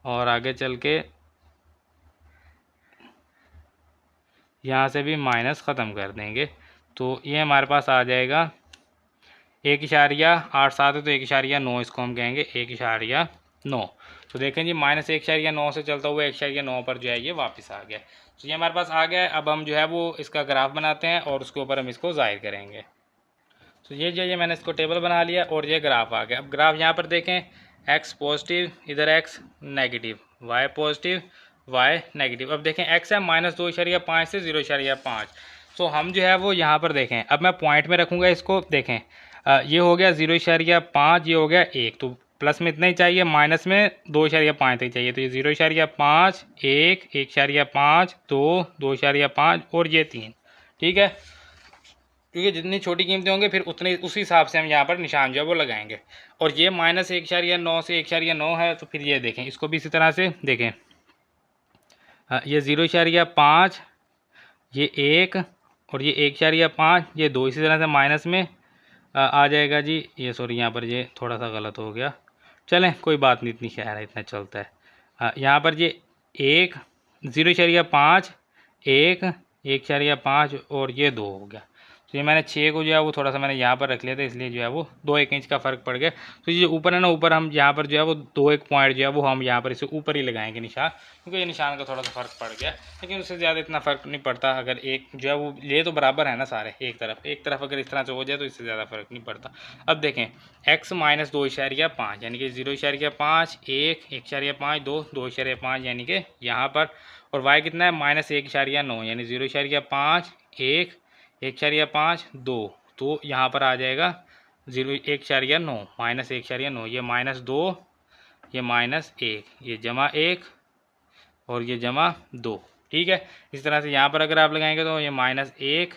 और आगे चल के यहाँ से भी माइनस ख़त्म कर देंगे। तो ये हमारे पास आ जाएगा 1.87 है तो 1.9 इसको हम कहेंगे 1.9। तो देखें जी -1.9 से चलता हुआ 1.9 पर जो है ये वापस आ गया। तो ये हमारे पास आ गया है। अब हम जो है वो इसका ग्राफ बनाते हैं और उसके ऊपर हम इसको ज़ाहिर करेंगे। तो ये जो है मैंने इसको टेबल बना लिया और ये ग्राफ आ गया। अब ग्राफ यहाँ पर देखें, x पॉजिटिव, इधर x negative, y positive, y negative. अब देखें x है -2.5 से 0.5। तो हम जो है वो यहाँ पर देखें, अब मैं पॉइंट में रखूँगा इसको, देखें ये हो गया 0.5, ये हो गया 1, तो प्लस में इतना ही चाहिए, माइनस में 2.5 तक चाहिए। तो ये 0.5, 1, 1.5, 2, 2.5 और ये 3, ठीक है। क्योंकि जितनी छोटी कीमतें होंगे फिर उतने उसी हिसाब से हम यहाँ पर निशान जो है वो लगाएंगे। और ये -1.9 से 1.9 है, तो फिर ये देखें, इसको भी इसी तरह से देखें, ये 0.5, ये 1 और ये 1.5, ये 2, इसी तरह से माइनस में आ जाएगा जी। ये सॉरी यहाँ पर ये थोड़ा सा गलत हो गया, चलें कोई बात नहीं, इतनी खैर है, इतना चलता है। यहाँ पर ये 1, 0.5, 1, 1.5 और ये 2 हो गया। तो ये मैंने 6 को जो है वो थोड़ा सा मैंने यहाँ पर रख लिया था, इसलिए जो है वो 2-1 इंच का फ़र्क पड़ गया। तो ये ऊपर है ना, ऊपर हम यहाँ पर जो है वो 2-1 पॉइंट जो है वो हम यहाँ पर इसे ऊपर ही लगाएंगे निशान, क्योंकि ये निशान का थोड़ा सा फ़र्क पड़ गया, लेकिन उससे ज़्यादा इतना फ़र्क नहीं पड़ता। अगर एक जो है वो ये तो बराबर है ना सारे, एक तरफ अगर इस तरह से हो जाए तो इससे ज़्यादा फ़र्क नहीं पड़ता। अब देखें x -2.5 यानी कि 0.5, 1, 1.5, 2, 2.5 यानी कि यहाँ पर, और y कितना है -1.9 यानी 0.5, 1, 1.5, 2, तो यहाँ पर आ जाएगा 1.9 -1.9, ये -2, ये -1, ये जमा 1 और ये जमा 2, ठीक है। इस तरह से यहाँ पर अगर आप लगाएंगे तो ये -1,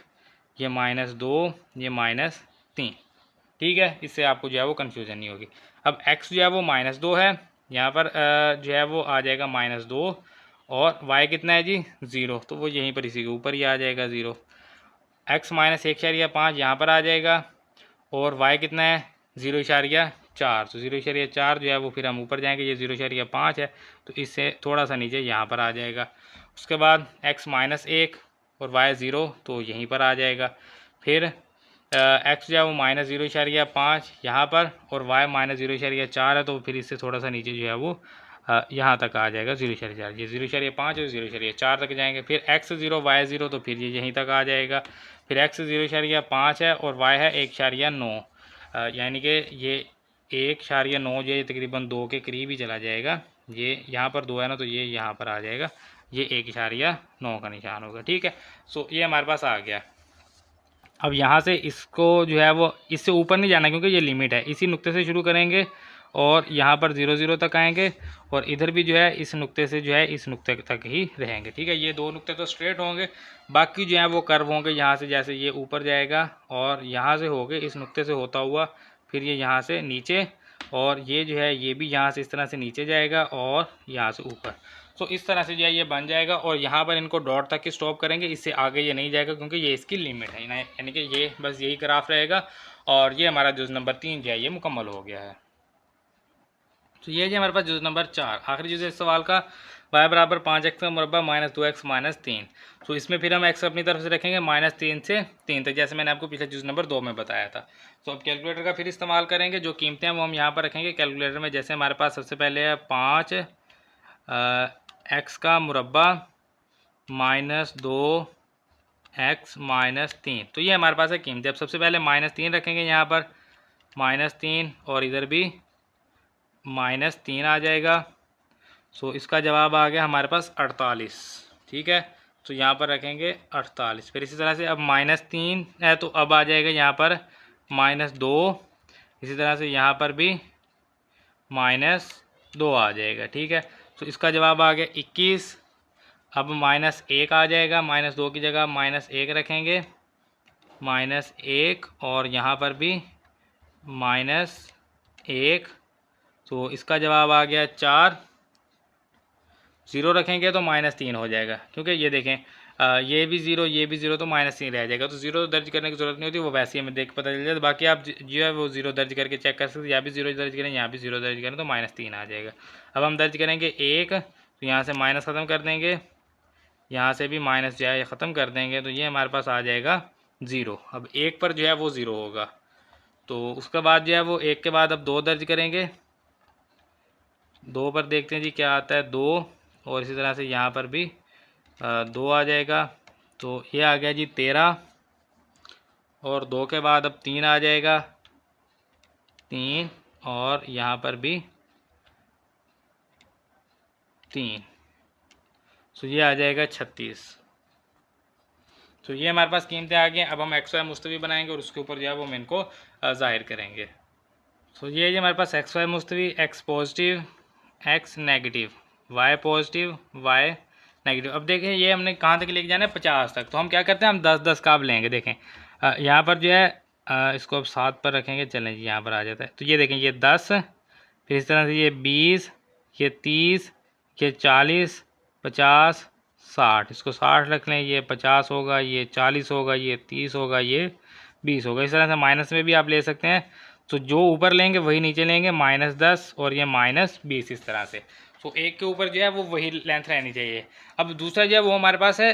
ये -2, ये -3, ठीक है। इससे आपको जो है वो कन्फ्यूज़न नहीं होगी। अब x जो है वो -2 है, यहाँ पर जो है वो आ जाएगा -2, और y कितना है जी 0, तो वो यहीं पर इसी के ऊपर ही आ जाएगा 0। x -1.5 यहाँ पर आ जाएगा, और y कितना है 0.4, तो 0.4 जो है वो फिर हम ऊपर जाएंगे, ये 0.5 है तो इससे थोड़ा सा नीचे यहाँ पर आ जाएगा। उसके बाद x -1 और y 0, तो यहीं पर आ जाएगा। फिर x जो है वो -0.5 यहाँ पर, और y -0.4 है, तो फिर इससे थोड़ा सा नीचे जो है वो यहाँ तक आ जाएगा 0.4, ये 0.5 और 0.4 तक जाएंगे। फिर x 0, y 0, तो फिर ये यहीं तक आ जाएगा। फिर x 0.5 है और y है 1.9, यानी कि ये 1.9 जो है तकरीबन 2 के करीब ही चला जाएगा। ये यहाँ पर 2 है ना, तो ये यहाँ पर आ जाएगा, ये 1.9 का निशान होगा, ठीक है। सो ये हमारे पास आ गया। अब यहाँ से इसको जो है वो इससे ऊपर नहीं जाना, क्योंकि ये लिमिट है, इसी नुक्ते से शुरू करेंगे और यहाँ पर 0 0 तक आएंगे, और इधर भी जो है इस नुक्ते से जो है इस नुक्ते तक ही रहेंगे, ठीक है। ये 2 नुक्ते तो स्ट्रेट होंगे, बाकी जो है वो कर्व होंगे। यहाँ से जैसे ये ऊपर जाएगा और यहाँ से होके इस नुक्ते से होता हुआ फिर ये यहाँ से नीचे और ये जो है ये भी यहाँ से इस तरह से नीचे जाएगा और यहाँ से ऊपर। तो इस तरह से जो है ये बन जाएगा और यहाँ पर इनको डॉट तक ही स्टॉप करेंगे, इससे आगे ये नहीं जाएगा क्योंकि ये इसकी लिमिट है, यानी कि ये बस यही ग्राफ रहेगा। और ये हमारा जुज़ नंबर 3 जो है ये मुकम्मल हो गया है। तो ये जी हमारे पास जुज़ नंबर 4, आखिरी जुज़ इस सवाल का, y बराबर 5x का मुरब्बा माइनस 2x माइनस 3। तो इसमें फिर हम x अपनी तरफ से रखेंगे -3 से 3 तक, जैसे मैंने आपको पिछले जुज़ नंबर 2 में बताया था। तो अब कैलकुलेटर का फिर इस्तेमाल करेंगे, जो कीमतें हैं वो हम यहाँ पर रखेंगे कैलकुलेटर में। जैसे हमारे पास सबसे पहले है 5 x का मुरब्बा माइनस 2x माइनस 3। तो ये हमारे पास है कीमतें। अब सबसे पहले -3 रखेंगे यहाँ पर, -3, और इधर भी -3 आ जाएगा। सो इसका जवाब आ गया हमारे पास 48। ठीक है, तो यहाँ पर रखेंगे 48। फिर इसी तरह से अब -3 है तो अब आ जाएगा यहाँ पर -2। इसी तरह से यहाँ पर भी -2 आ जाएगा। ठीक है, तो इसका जवाब आ गया 21। अब -1 आ जाएगा, -2 की जगह -1 रखेंगे, -1, और यहाँ पर भी -1। तो इसका जवाब आ गया 4। 0 रखेंगे तो -3 हो जाएगा, क्योंकि ये देखें ये भी 0 ये भी 0, तो -3 रह जाएगा। तो 0 दर्ज करने की ज़रूरत नहीं होती, वो वैसे ही हमें देख पता चल जाता है। बाकी आप जो है वो 0 दर्ज करके चेक कर सकते हैं, यहाँ भी 0 दर्ज करें, यहाँ भी 0 दर्ज करें तो -3 आ जाएगा। अब हम दर्ज करेंगे 1, तो यहाँ से माइनस ख़त्म कर देंगे, यहाँ से भी माइनस जो है ख़त्म कर देंगे, तो ये हमारे पास आ जाएगा 0। अब 1 पर जो है वो 0 होगा। तो उसके बाद जो है वो 1 के बाद अब 2 दर्ज करेंगे। 2 पर देखते हैं जी क्या आता है, 2, और इसी तरह से यहाँ पर भी 2 आ जाएगा। तो ये आ गया जी 13, और 2 के बाद अब 3 आ जाएगा, 3, और यहाँ पर भी 3। तो ये आ जाएगा 36। तो ये हमारे पास कीमतें आ गई। अब हम एक्स वाई मुस्तवी बनाएंगे और उसके ऊपर जो है वो हम इनको ज़ाहिर करेंगे। तो ये जी हमारे पास एक्स वाई मुस्तवी, X positive X negative, Y positive Y negative. अब देखें ये हमने कहाँ तक लेके जाना है, 50 तक। तो हम क्या करते हैं, हम 10-10 का अब लेंगे। देखें यहाँ पर जो है इसको अब 7 पर रखेंगे, चलें जी यहाँ पर आ जाता है। तो ये देखें ये 10, फिर इस तरह से ये 20, ये 30, ये 40, 50, 60, इसको 60 रख लें, ये 50 होगा, ये 40 होगा, ये 30 होगा, ये 20 होगा। इस तरह से माइनस में भी आप ले सकते हैं। तो जो ऊपर लेंगे वही नीचे लेंगे, -10 और ये -20, इस तरह से। तो एक के ऊपर जो है वो वही लेंथ रहनी चाहिए। अब दूसरा जो है वो हमारे पास है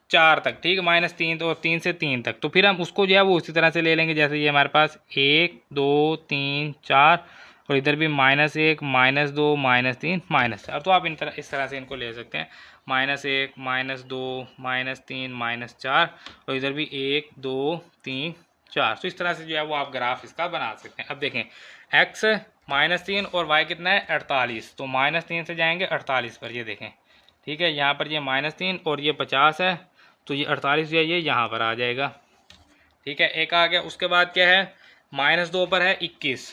4 तक, ठीक है, -3 और 3 से 3 तक। तो फिर हम उसको जो है वो उसी तरह से ले लेंगे, जैसे ये हमारे पास 1 2 3 4, और इधर भी -1 -2 -3 -4। तो आप इस तरह से इनको ले सकते हैं, -1 -2 -3 -4, और इधर भी 1 2 3 4। तो इस तरह से जो है वो आप ग्राफ इसका बना सकते हैं। अब देखें x -3 और y कितना है 48, तो -3 से जाएंगे 48 पर, ये देखें, ठीक है। यहाँ पर ये -3 और ये 50 है, तो ये 48 जो है ये यहाँ पर आ जाएगा, ठीक है। एक आ गया। उसके बाद क्या है, -2 पर है 21,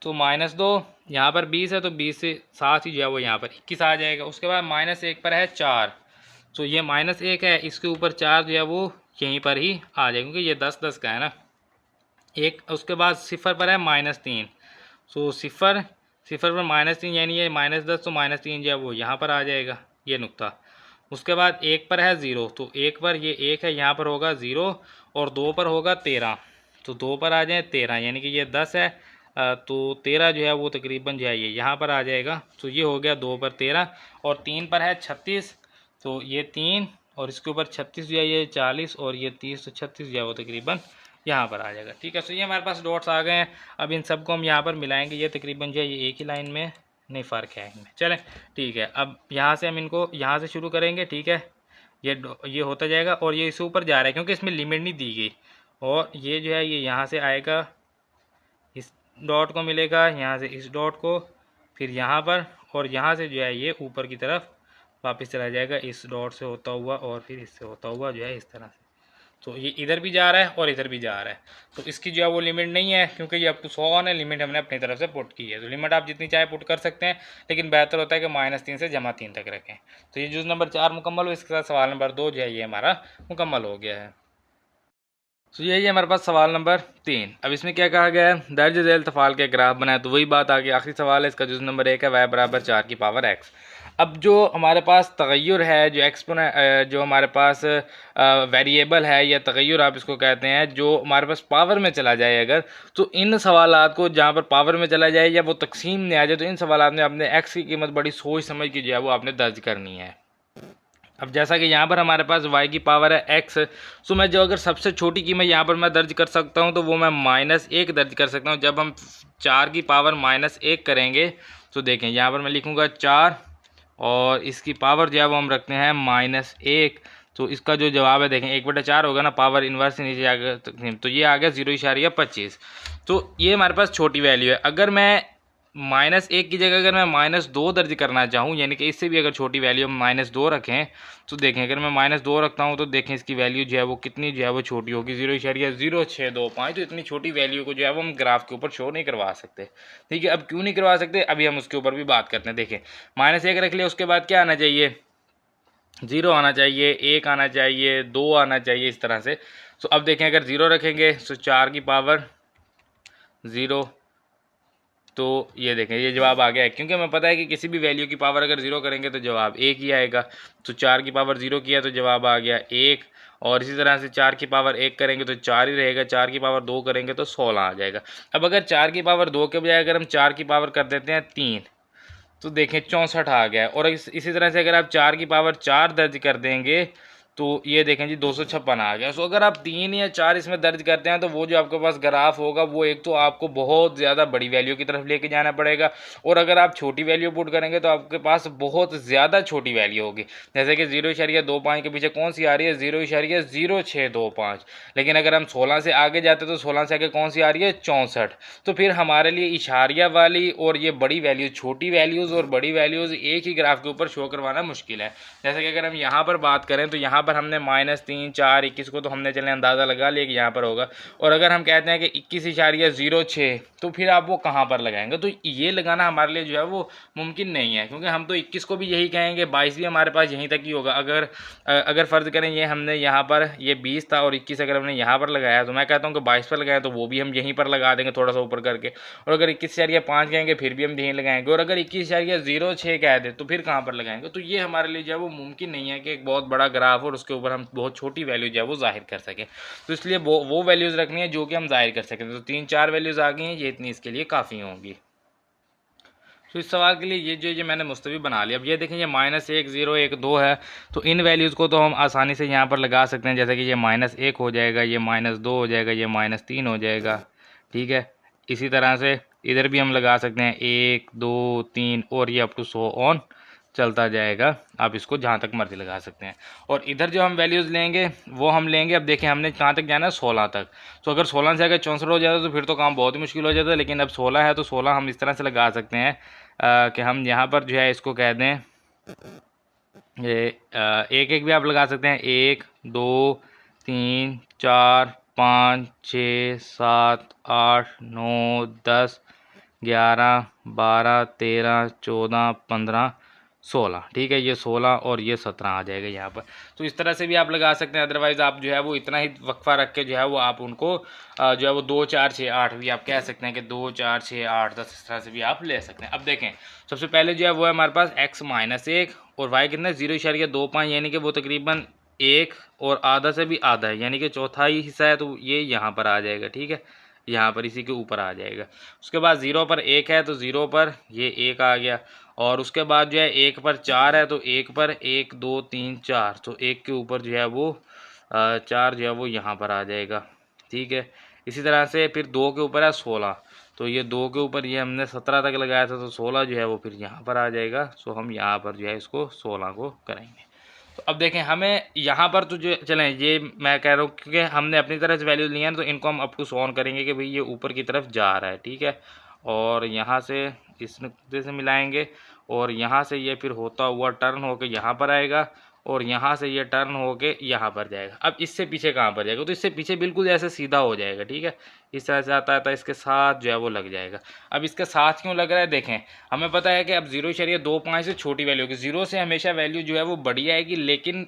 तो -2, यहाँ पर 20 है, तो 20 से साथ ही जो है वो यहाँ पर 21 आ जाएगा। उसके बाद -1 पर है 4, तो ये -1 है, इसके ऊपर 4 जो है वो यहीं पर ही आ जाएगा, क्योंकि ये 10-10 का है ना। एक उसके बाद 0 पर है -3, तो 0 पर -3, यानी ये -10, तो -3 जो है वो यहाँ पर आ जाएगा, ये नुक्ता। उसके बाद 1 पर है 0, तो 1 पर ये 1 है, यहाँ पर होगा 0, और 2 पर होगा 13, तो 2 पर आ जाए 13, यानी कि ये 10 है, तो 13 जो है वो तकरीबन जो है ये यहाँ पर आ जाएगा। तो ये हो गया 2 पर 13, और 3 पर है 36, तो ये 3, और इसके ऊपर 36 जो है ये 40, और ये 30, तो 36 जो है वो तकरीबन यहाँ पर आ जाएगा, ठीक है। तो ये हमारे पास डॉट्स आ गए हैं। अब इन सबको हम यहाँ पर मिलाएंगे, ये तकरीबन जो है ये एक ही लाइन में, नहीं फ़र्क है इनमें, चलें, ठीक है। अब यहाँ से हम इनको यहाँ से शुरू करेंगे, ठीक है। ये होता जाएगा, और ये इससे ऊपर जा रहा है क्योंकि इसमें लिमिट नहीं दी गई, और ये जो है ये यहाँ से आएगा, इस डॉट को मिलेगा, यहाँ से इस डॉट को, फिर यहाँ पर, और यहाँ से जो है ये ऊपर की तरफ वापस चला जाएगा, इस डॉट से होता हुआ, और फिर इससे होता हुआ जो है इस तरह से। तो ये इधर भी जा रहा है और इधर भी जा रहा है, तो इसकी जो है वो लिमिट नहीं है, क्योंकि ये अप टू 100 है, लिमिट हमने अपनी तरफ से पुट की है। तो लिमिट आप जितनी चाहे पुट कर सकते हैं, लेकिन बेहतर होता है कि -3 से -3 तक रखें। तो ये जुज़ नंबर 4 मुकम्मल हो। इसके साथ सवाल नंबर 2 जो है ये हमारा मुकम्मल हो गया है। तो यही है हमारे पास सवाल नंबर 3। अब इसमें क्या कहा गया है, दर्ज झेल तफाल के ग्राफ बनाए। तो वही बात आ गई, आखिरी सवाल है इसका, जुज़ नंबर 1 है y बराबर 4 की पावर x। अब जो हमारे पास तगय्युर है, जो जो हमारे पास वेरिएबल है या तगय्युर आप इसको कहते हैं, जो हमारे पास पावर में चला जाए अगर, तो इन सवालात को जहाँ पर पावर में चला जाए या वो तकसीम में आ जाए, तो इन सवालात में आपने x की कीमत बड़ी सोच समझ के जो है वो आपने दर्ज करनी है। अब जैसा कि यहाँ पर हमारे पास y की पावर है x, तो मैं जो अगर सबसे छोटी कीमत यहाँ पर मैं दर्ज कर सकता हूँ तो वो मैं -1 दर्ज कर सकता हूँ। जब हम 4 की पावर -1 करेंगे तो देखें यहाँ पर मैं लिखूँगा 4 और इसकी पावर जो है वो हम रखते हैं -1। तो इसका जो जवाब है देखें 1/4 होगा ना, पावर इन्वर्स नीचे आ गया, तो ये आ गया 0.25। तो ये हमारे पास छोटी वैल्यू है। अगर मैं -1 की जगह अगर मैं -2 दर्ज करना चाहूँ, यानी कि इससे भी अगर छोटी वैल्यू हम -2 रखें, तो देखें अगर मैं -2 रखता हूँ तो देखें इसकी वैल्यू जो है वो कितनी जो है वो छोटी होगी, 0.0625। तो इतनी छोटी वैल्यू को जो है वो हम ग्राफ के ऊपर शो नहीं करवा सकते। ठीक है, अब क्यों नहीं करवा सकते, अभी हम उसके ऊपर भी बात करते हैं। देखें -1 रख लिया, उसके बाद क्या आना चाहिए, 0 आना चाहिए, 1 आना चाहिए, 2 आना चाहिए, इस तरह से। तो अब देखें अगर 0 रखेंगे तो 4 की पावर 0, तो ये देखें ये जवाब आ गया है, क्योंकि हमें पता है कि किसी भी वैल्यू की पावर अगर 0 करेंगे तो जवाब 1 ही आएगा। तो 4 की पावर 0 किया तो जवाब आ गया 1, और इसी तरह से 4 की पावर 1 करेंगे तो 4 ही रहेगा, 4 की पावर 2 करेंगे तो 16 आ जाएगा। अब अगर 4 की पावर 2 के बजाय अगर हम 4 की पावर कर देते हैं 3, तो देखें 64 आ गया है। और इसी तरह से अगर आप 4 की पावर 4 दर्ज कर देंगे तो ये देखें जी 256 आ गया। सो अगर आप 3 या 4 इसमें दर्ज करते हैं तो वो जो आपके पास ग्राफ होगा वो एक तो आपको बहुत ज़्यादा बड़ी वैल्यू की तरफ लेके जाना पड़ेगा, और अगर आप छोटी वैल्यू पुट करेंगे तो आपके पास बहुत ज़्यादा छोटी वैल्यू होगी। जैसे कि 0.25 के पीछे कौन सी आ रही है, 0.0625। लेकिन अगर हम 16 से आगे जाते तो 16 से आगे कौन सी आ रही है, 64। तो फिर हमारे लिए इशारिया वाली और ये बड़ी वैल्यूज़, छोटी वैल्यूज़ और बड़ी वैल्यूज़ एक ही ग्राफ के ऊपर शो करवाना मुश्किल है। जैसे कि अगर हम यहाँ पर बात करें तो यहाँ पर हमने -3, 4, 21 को तो हमने चले अंदाज़ा लगा लिया कि यहाँ पर होगा। और अगर हम कहते हैं कि 21.06, तो फिर आप वो कहाँ पर लगाएंगे, तो ये लगाना हमारे लिए जो है वो मुमकिन नहीं है, क्योंकि हम तो 21 को भी यही कहेंगे, 22 भी हमारे पास यहीं तक ही होगा। अगर फ़र्ज़ करें ये हमने यहाँ पर ये 20 था और 21 अगर हमने यहाँ पर लगाया, तो मैं कहता हूँ कि 22 पर लगाएं तो वो भी हम यहीं पर लगा देंगे थोड़ा सा ऊपर करके। और अगर 21.5 कहेंगे फिर भी हम यहीं लगाएंगे, और अगर 21.06 कह दे तो फिर कहाँ पर लगाएंगे। तो ये हमारे लिए जो है वो मुमकिन नहीं है कि एक बहुत बड़ा ग्राफ और उसके ऊपर हम बहुत छोटी वैल्यू जो है वो जाहिर कर सकें। तो इसलिए वो वैल्यूज़ रखनी है जो कि हम जाहिर कर सकें। तो 3-4 वैल्यूज़ आ गई हैं, ये इतनी इसके लिए काफ़ी होंगी। तो इस सवाल के लिए ये मैंने मुस्तवी बना लिया। अब ये देखें ये -1, 0, 1, 2 है, तो इन वैल्यूज़ को तो हम आसानी से यहाँ पर लगा सकते हैं। जैसे कि ये -1 हो जाएगा, ये -2 हो जाएगा, ये -3 हो जाएगा। ठीक है, इसी तरह से इधर भी हम लगा सकते हैं 1, 2, 3 और ये अप टू 100 ऑन चलता जाएगा। आप इसको जहाँ तक मर्जी लगा सकते हैं। और इधर जो हम वैल्यूज़ लेंगे वो हम लेंगे, अब देखें हमने कहाँ तक जाना है, 16 तक। तो अगर 16 से अगर 64 हो जाता तो फिर तो काम बहुत ही मुश्किल हो जाता, लेकिन अब 16 है तो 16 हम इस तरह से लगा सकते हैं कि हम यहाँ पर जो है इसको कह दें, ये 1-1 भी आप लगा सकते हैं, 1, 2, 3, 4, 5, 6, 7, 8, 9, 10, 11, 12, 13, 14, 15, 16। ठीक है, ये 16 और ये 17 आ जाएगा यहाँ पर। तो इस तरह से भी आप लगा सकते हैं। अदरवाइज़ आप जो है वो इतना ही वक्फा रख के जो है वो आप उनको जो है वो 2, 4, 6, 8 भी आप कह सकते हैं कि 2, 4, 6, 8, 10 इस तरह से भी आप ले सकते हैं। अब देखें सबसे पहले जो है वो है हमारे पास x -1 और y कितना 0.25, यानी कि वो तकरीबन 1 और आधा से भी आधा है, यानी कि चौथा ही हिस्सा है, तो ये यहाँ पर आ जाएगा। ठीक है, यहाँ पर इसी के ऊपर आ जाएगा। उसके बाद 0 पर 1 है तो 0 पर ये 1 आ गया, और उसके बाद जो है 1 पर 4 है तो 1 पर 1, 2, 3, 4, तो 1 के ऊपर जो है वो 4 जो है वो यहाँ पर आ जाएगा। ठीक है, इसी तरह से फिर 2 के ऊपर है 16, तो ये 2 के ऊपर ये हमने 17 तक लगाया था, तो 16 जो है वो फिर यहाँ पर आ जाएगा। सो हम यहाँ पर जो है इसको 16 को करेंगे। तो अब देखें हमें यहाँ पर तो जो चलें, ये मैं कह रहा हूँ क्योंकि हमने अपनी तरफ से वैल्यू लिया है, तो इनको हम अप टू 100 करेंगे कि भाई ये ऊपर की तरफ जा रहा है। ठीक है, और यहाँ से इस नुक्ते से मिलाएंगे, और यहाँ से ये फिर होता हुआ टर्न होकर यहाँ पर आएगा, और यहाँ से ये टर्न होके यहाँ पर जाएगा। अब इससे पीछे कहाँ पर जाएगा, तो इससे पीछे बिल्कुल ऐसे सीधा हो जाएगा। ठीक है, इस तरह से आता था, इसके साथ जो है वो लग जाएगा। अब इसके साथ क्यों लग रहा है, देखें हमें पता है कि अब 0.25 से छोटी वैल्यू होगी, 0 से हमेशा वैल्यू जो है वो बड़ी आएगी, लेकिन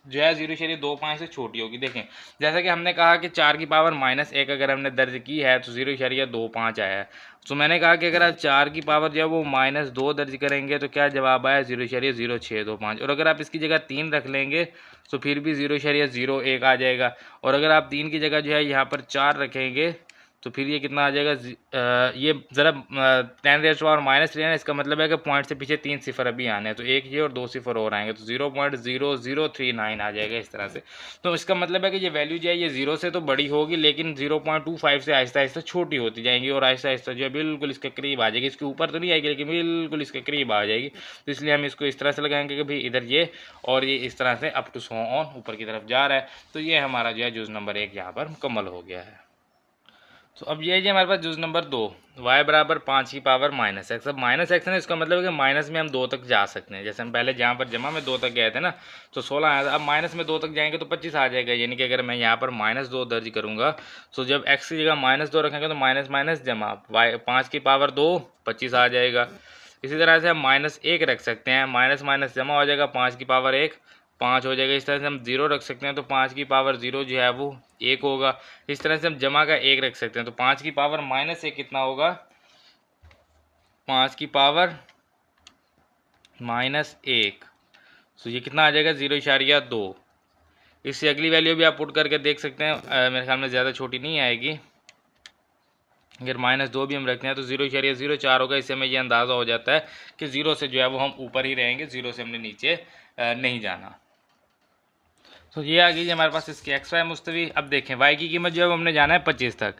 जो है 0.25 से छोटी होगी। देखें जैसा कि हमने कहा कि 4 की पावर -1 अगर हमने दर्ज की है तो 0.25 आया है। तो मैंने कहा कि अगर आप 4 की पावर जो है वो -2 दर्ज करेंगे तो क्या जवाब आया 0.0625। और अगर आप इसकी जगह 3 रख लेंगे तो फिर भी 0.01 आ जाएगा। और अगर आप 3 की जगह जो है यहाँ पर 4 रखेंगे तो फिर ये कितना आ जाएगा, ये ज़रा 10⁻³ है, इसका मतलब है कि पॉइंट से पीछे 3 सिफर अभी आने हैं, तो एक ये और 2 सिफर और आएंगे तो 0.0039 आ जाएगा इस तरह से। तो इसका मतलब है कि ये वैल्यू जो है ये 0 से तो बड़ी होगी लेकिन 0.25 से आहिस्ता आहिस्ता छोटी होती जाएंगी और आहिस्ता आहिस्ता जो है बिल्कुल इसके करीब आ जाएगी। इसके ऊपर तो नहीं आएगी लेकिन बिल्कुल इसके करीब आ जाएगी। तो इसलिए हम इसको इस तरह से लगाएंगे कि भाई इधर ये और ये इस तरह से अप टू सो ऑन ऊपर की तरफ जा रहा है। तो ये हमारा जो है जुज़ नंबर 1 यहाँ पर मुकम्मल हो गया है। तो अब ये हमारे पास जुज़ नंबर 2 y बराबर 5 की पावर -x। अब -x है ना, इसका मतलब है कि माइनस में हम 2 तक जा सकते हैं। जैसे हम पहले जहाँ पर जमा में 2 तक गए थे ना तो 16 आया था, अब माइनस में 2 तक जाएंगे तो 25 आ जाएगा। यानी कि अगर मैं यहाँ पर -2 दर्ज करूँगा तो जब x की जगह -2 रखेंगे तो माइनस माइनस जमा 5 की पावर 2 25 आ जाएगा। इसी तरह से हम -1 रख सकते हैं, माइनस माइनस जमा हो जाएगा 5 की पावर 1 5 हो जाएगा। इस तरह से हम 0 रख सकते हैं तो 5 की पावर 0 जो है वो 1 होगा। इस तरह से हम जमा का 1 रख सकते हैं तो 5 की पावर -1 कितना होगा, 5 की पावर -1। तो ये कितना आ जाएगा 0.2। इससे अगली वैल्यू भी आप पुट करके देख सकते हैं, मेरे ख्याल में ज़्यादा छोटी नहीं आएगी। अगर -2 भी हम रखते हैं तो 0.04 होगा। इससे हमें ये अंदाज़ा हो जाता है कि 0 से जो है वो हम ऊपर ही रहेंगे, 0 से हमने नीचे नहीं जाना। तो ये आ गई हमारे पास इसकी एक्स वाई मुस्तवी। अब देखें वाई की कीमत जो है वो हमने जाना है 25 तक।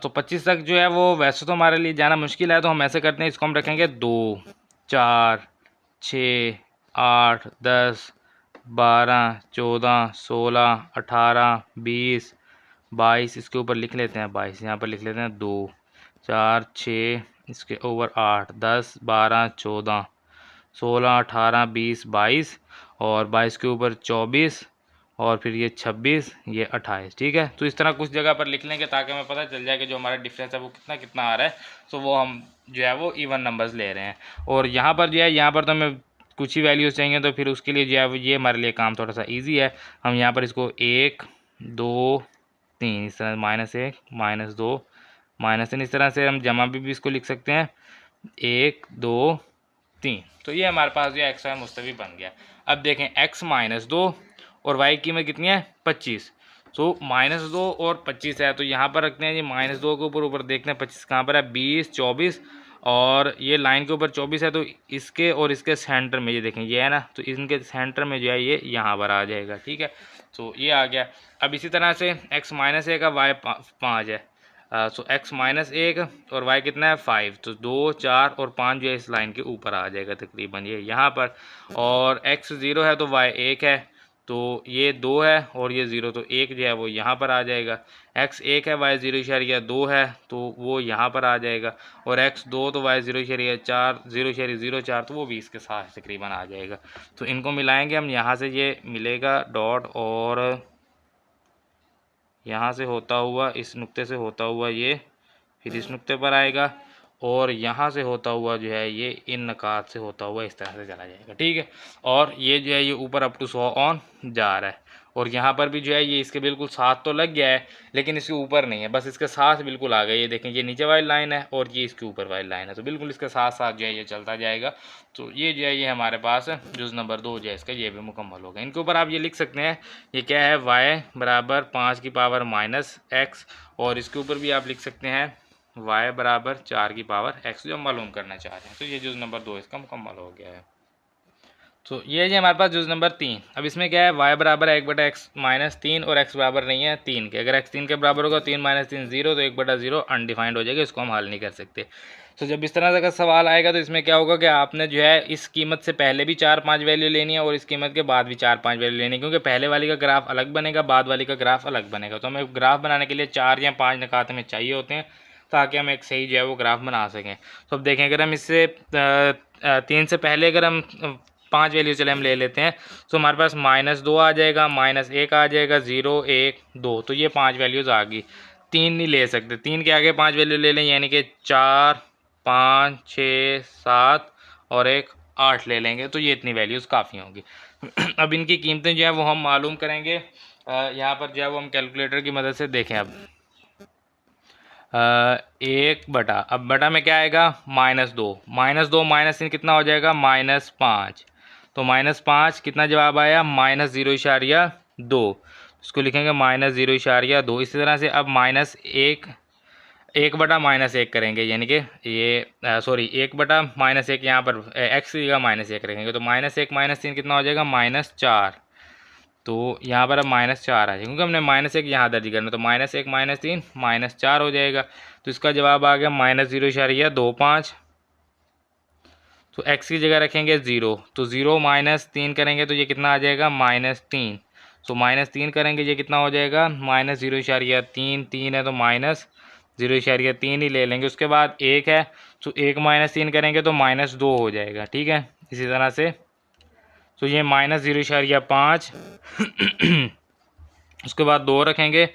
तो 25 तक जो है वो वैसे तो हमारे लिए जाना मुश्किल है, तो हम ऐसे करते हैं, इसको हम रखेंगे 2 4 6 8 10 12 14 16 18 20 22। इसके ऊपर लिख लेते हैं 22, यहाँ पर लिख लेते हैं 2 4 6, इसके ऊपर 8 10 12 14 16 18 20 22 और 22 के ऊपर 24 और फिर ये 26 ये 28। ठीक है, तो इस तरह कुछ जगह पर लिख लेंगे ताकि हमें पता चल जाए कि जो हमारा डिफरेंस है वो कितना कितना आ रहा है। तो वो हम जो है वो इवन नंबर्स ले रहे हैं। और यहाँ पर जो है यहाँ पर तो हमें कुछ ही वैल्यूज़ चाहिए, तो फिर उसके लिए जो है ये हमारे लिए काम थोड़ा सा ईजी है। हम यहाँ पर इसको 1 2 3 इस तरह -1 -2 -3 इस तरह से हम जमा भी इसको लिख सकते हैं 1 2 3। तो ये हमारे पास जो एक्स वाई मुस्तवी बन गया। अब देखें x -2 और y की कीमत कितनी है 25। तो -2 और 25 है, तो यहाँ पर रखते हैं ये -2 के ऊपर देखते हैं 25 कहाँ पर है, 20 24 और ये लाइन के ऊपर 24 है। तो इसके और इसके सेंटर में ये देखें ये है ना, तो इनके सेंटर में जो है ये यहाँ पर आ जाएगा। ठीक है, तो ये आ गया। अब इसी तरह से x -1 का y 5 है, तो x -1 और y कितना है 5। तो 2 4 और 5 जो है इस लाइन के ऊपर आ जाएगा तकरीबन ये यहाँ पर। और x 0 है तो y 1 है, तो ये 2 है और ये 0, तो 1 जो है वो यहाँ पर आ जाएगा। x 1 है, y 0.2 है तो वो यहाँ पर आ जाएगा। और x 2 तो y 0.4 तो वो भी इसके साथ तकरीबन आ जाएगा। तो इनको मिलाएंगे हम, यहाँ से ये मिलेगा डॉट और यहाँ से होता हुआ इस नुक्ते से होता हुआ ये फिर इस नुक्ते पर आएगा और यहाँ से होता हुआ जो है ये इन नकात से होता हुआ इस तरह से चला जाएगा। ठीक है, और ये जो है ये ऊपर अप टू 100 ऑन जा रहा है और यहाँ पर भी जो है ये इसके बिल्कुल साथ तो लग गया है लेकिन इसके ऊपर नहीं है, बस इसके साथ बिल्कुल आ गया। ये देखें ये नीचे वाली लाइन है और ये इसके ऊपर वाली लाइन है, तो बिल्कुल इसके साथ साथ जो है ये चलता जाएगा। तो ये जो है ये हमारे पास जुज़ नंबर 2 जो है इसका ये भी मुकम्मल होगा। इनके ऊपर आप ये लिख सकते हैं ये क्या है y बराबर 5 की पावर -x और इसके ऊपर भी आप लिख सकते हैं y बराबर 4 की पावर x, जो हम मालूम करना चाह रहे हैं। तो ये जुज़ नंबर 2 इसका मुकम्मल हो गया है। तो ये जो हमारे पास जुज़ नंबर 3। अब इसमें क्या है y बराबर 1/x-3 और x बराबर नहीं है 3 के। अगर x 3 के बराबर होगा 3 - 3 0, तो 1/0 अनडिफाइंड हो जाएगा, इसको हम हल नहीं कर सकते। तो जब इस तरह का सवाल आएगा तो इसमें क्या होगा कि आपने जो है इस कीमत से पहले भी 4-5 वैल्यू लेनी है और इस कीमत के बाद भी 4-5 वैल्यू लेनी है, क्योंकि पहले वाली का ग्राफ अलग बनेगा, बाद वाली का ग्राफ अलग बनेगा। तो हमें ग्राफ बनाने के लिए 4 या 5 निकात हमें चाहिए होते हैं ताकि हम एक सही जो है वो ग्राफ बना सकें। तो अब देखें अगर हम इससे 3 से पहले अगर हम 5 वैल्यू चले हम ले लेते हैं तो हमारे पास -2 आ जाएगा, -1 आ जाएगा, 0 1 2, तो ये 5 वैल्यूज़ आ गई। 3 नहीं ले सकते, 3 के आगे 5 वैल्यू ले लें, यानी कि 4 5 6 7 और एक 8 ले लेंगे तो ये इतनी वैल्यूज़ काफ़ी होंगी। अब इनकी कीमतें जो है वो हम मालूम करेंगे। यहाँ पर जो है वो हम कैलकुलेटर की मदद से देखें। अब 1 बटा, अब बटा में क्या आएगा -2, -3 कितना हो जाएगा -5, तो -5 कितना जवाब आया -0.2, इसको लिखेंगे -0.2। इसी तरह से अब -1, 1/-1 करेंगे, यानी कि ये सॉरी 1/-1 यहाँ पर x की जगह -1 रखेंगे तो -1 -3 कितना हो जाएगा -4, तो यहाँ पर अब -4 आ जाएगा क्योंकि हमने -1 यहाँ दर्ज करना, तो -1 -3 -4 हो जाएगा। तो इसका जवाब आ गया -0.25। तो x की जगह रखेंगे 0, तो 0 -3 करेंगे तो ये कितना आ जाएगा -3, तो -3 करेंगे ये कितना हो जाएगा -0.3, 3 है तो -0.3 ही ले लेंगे। उसके बाद 1 है तो 1 -3 करेंगे तो -2 हो जाएगा, ठीक है। इसी तरह से तो ये -0.5 उसके बाद 2 रखेंगे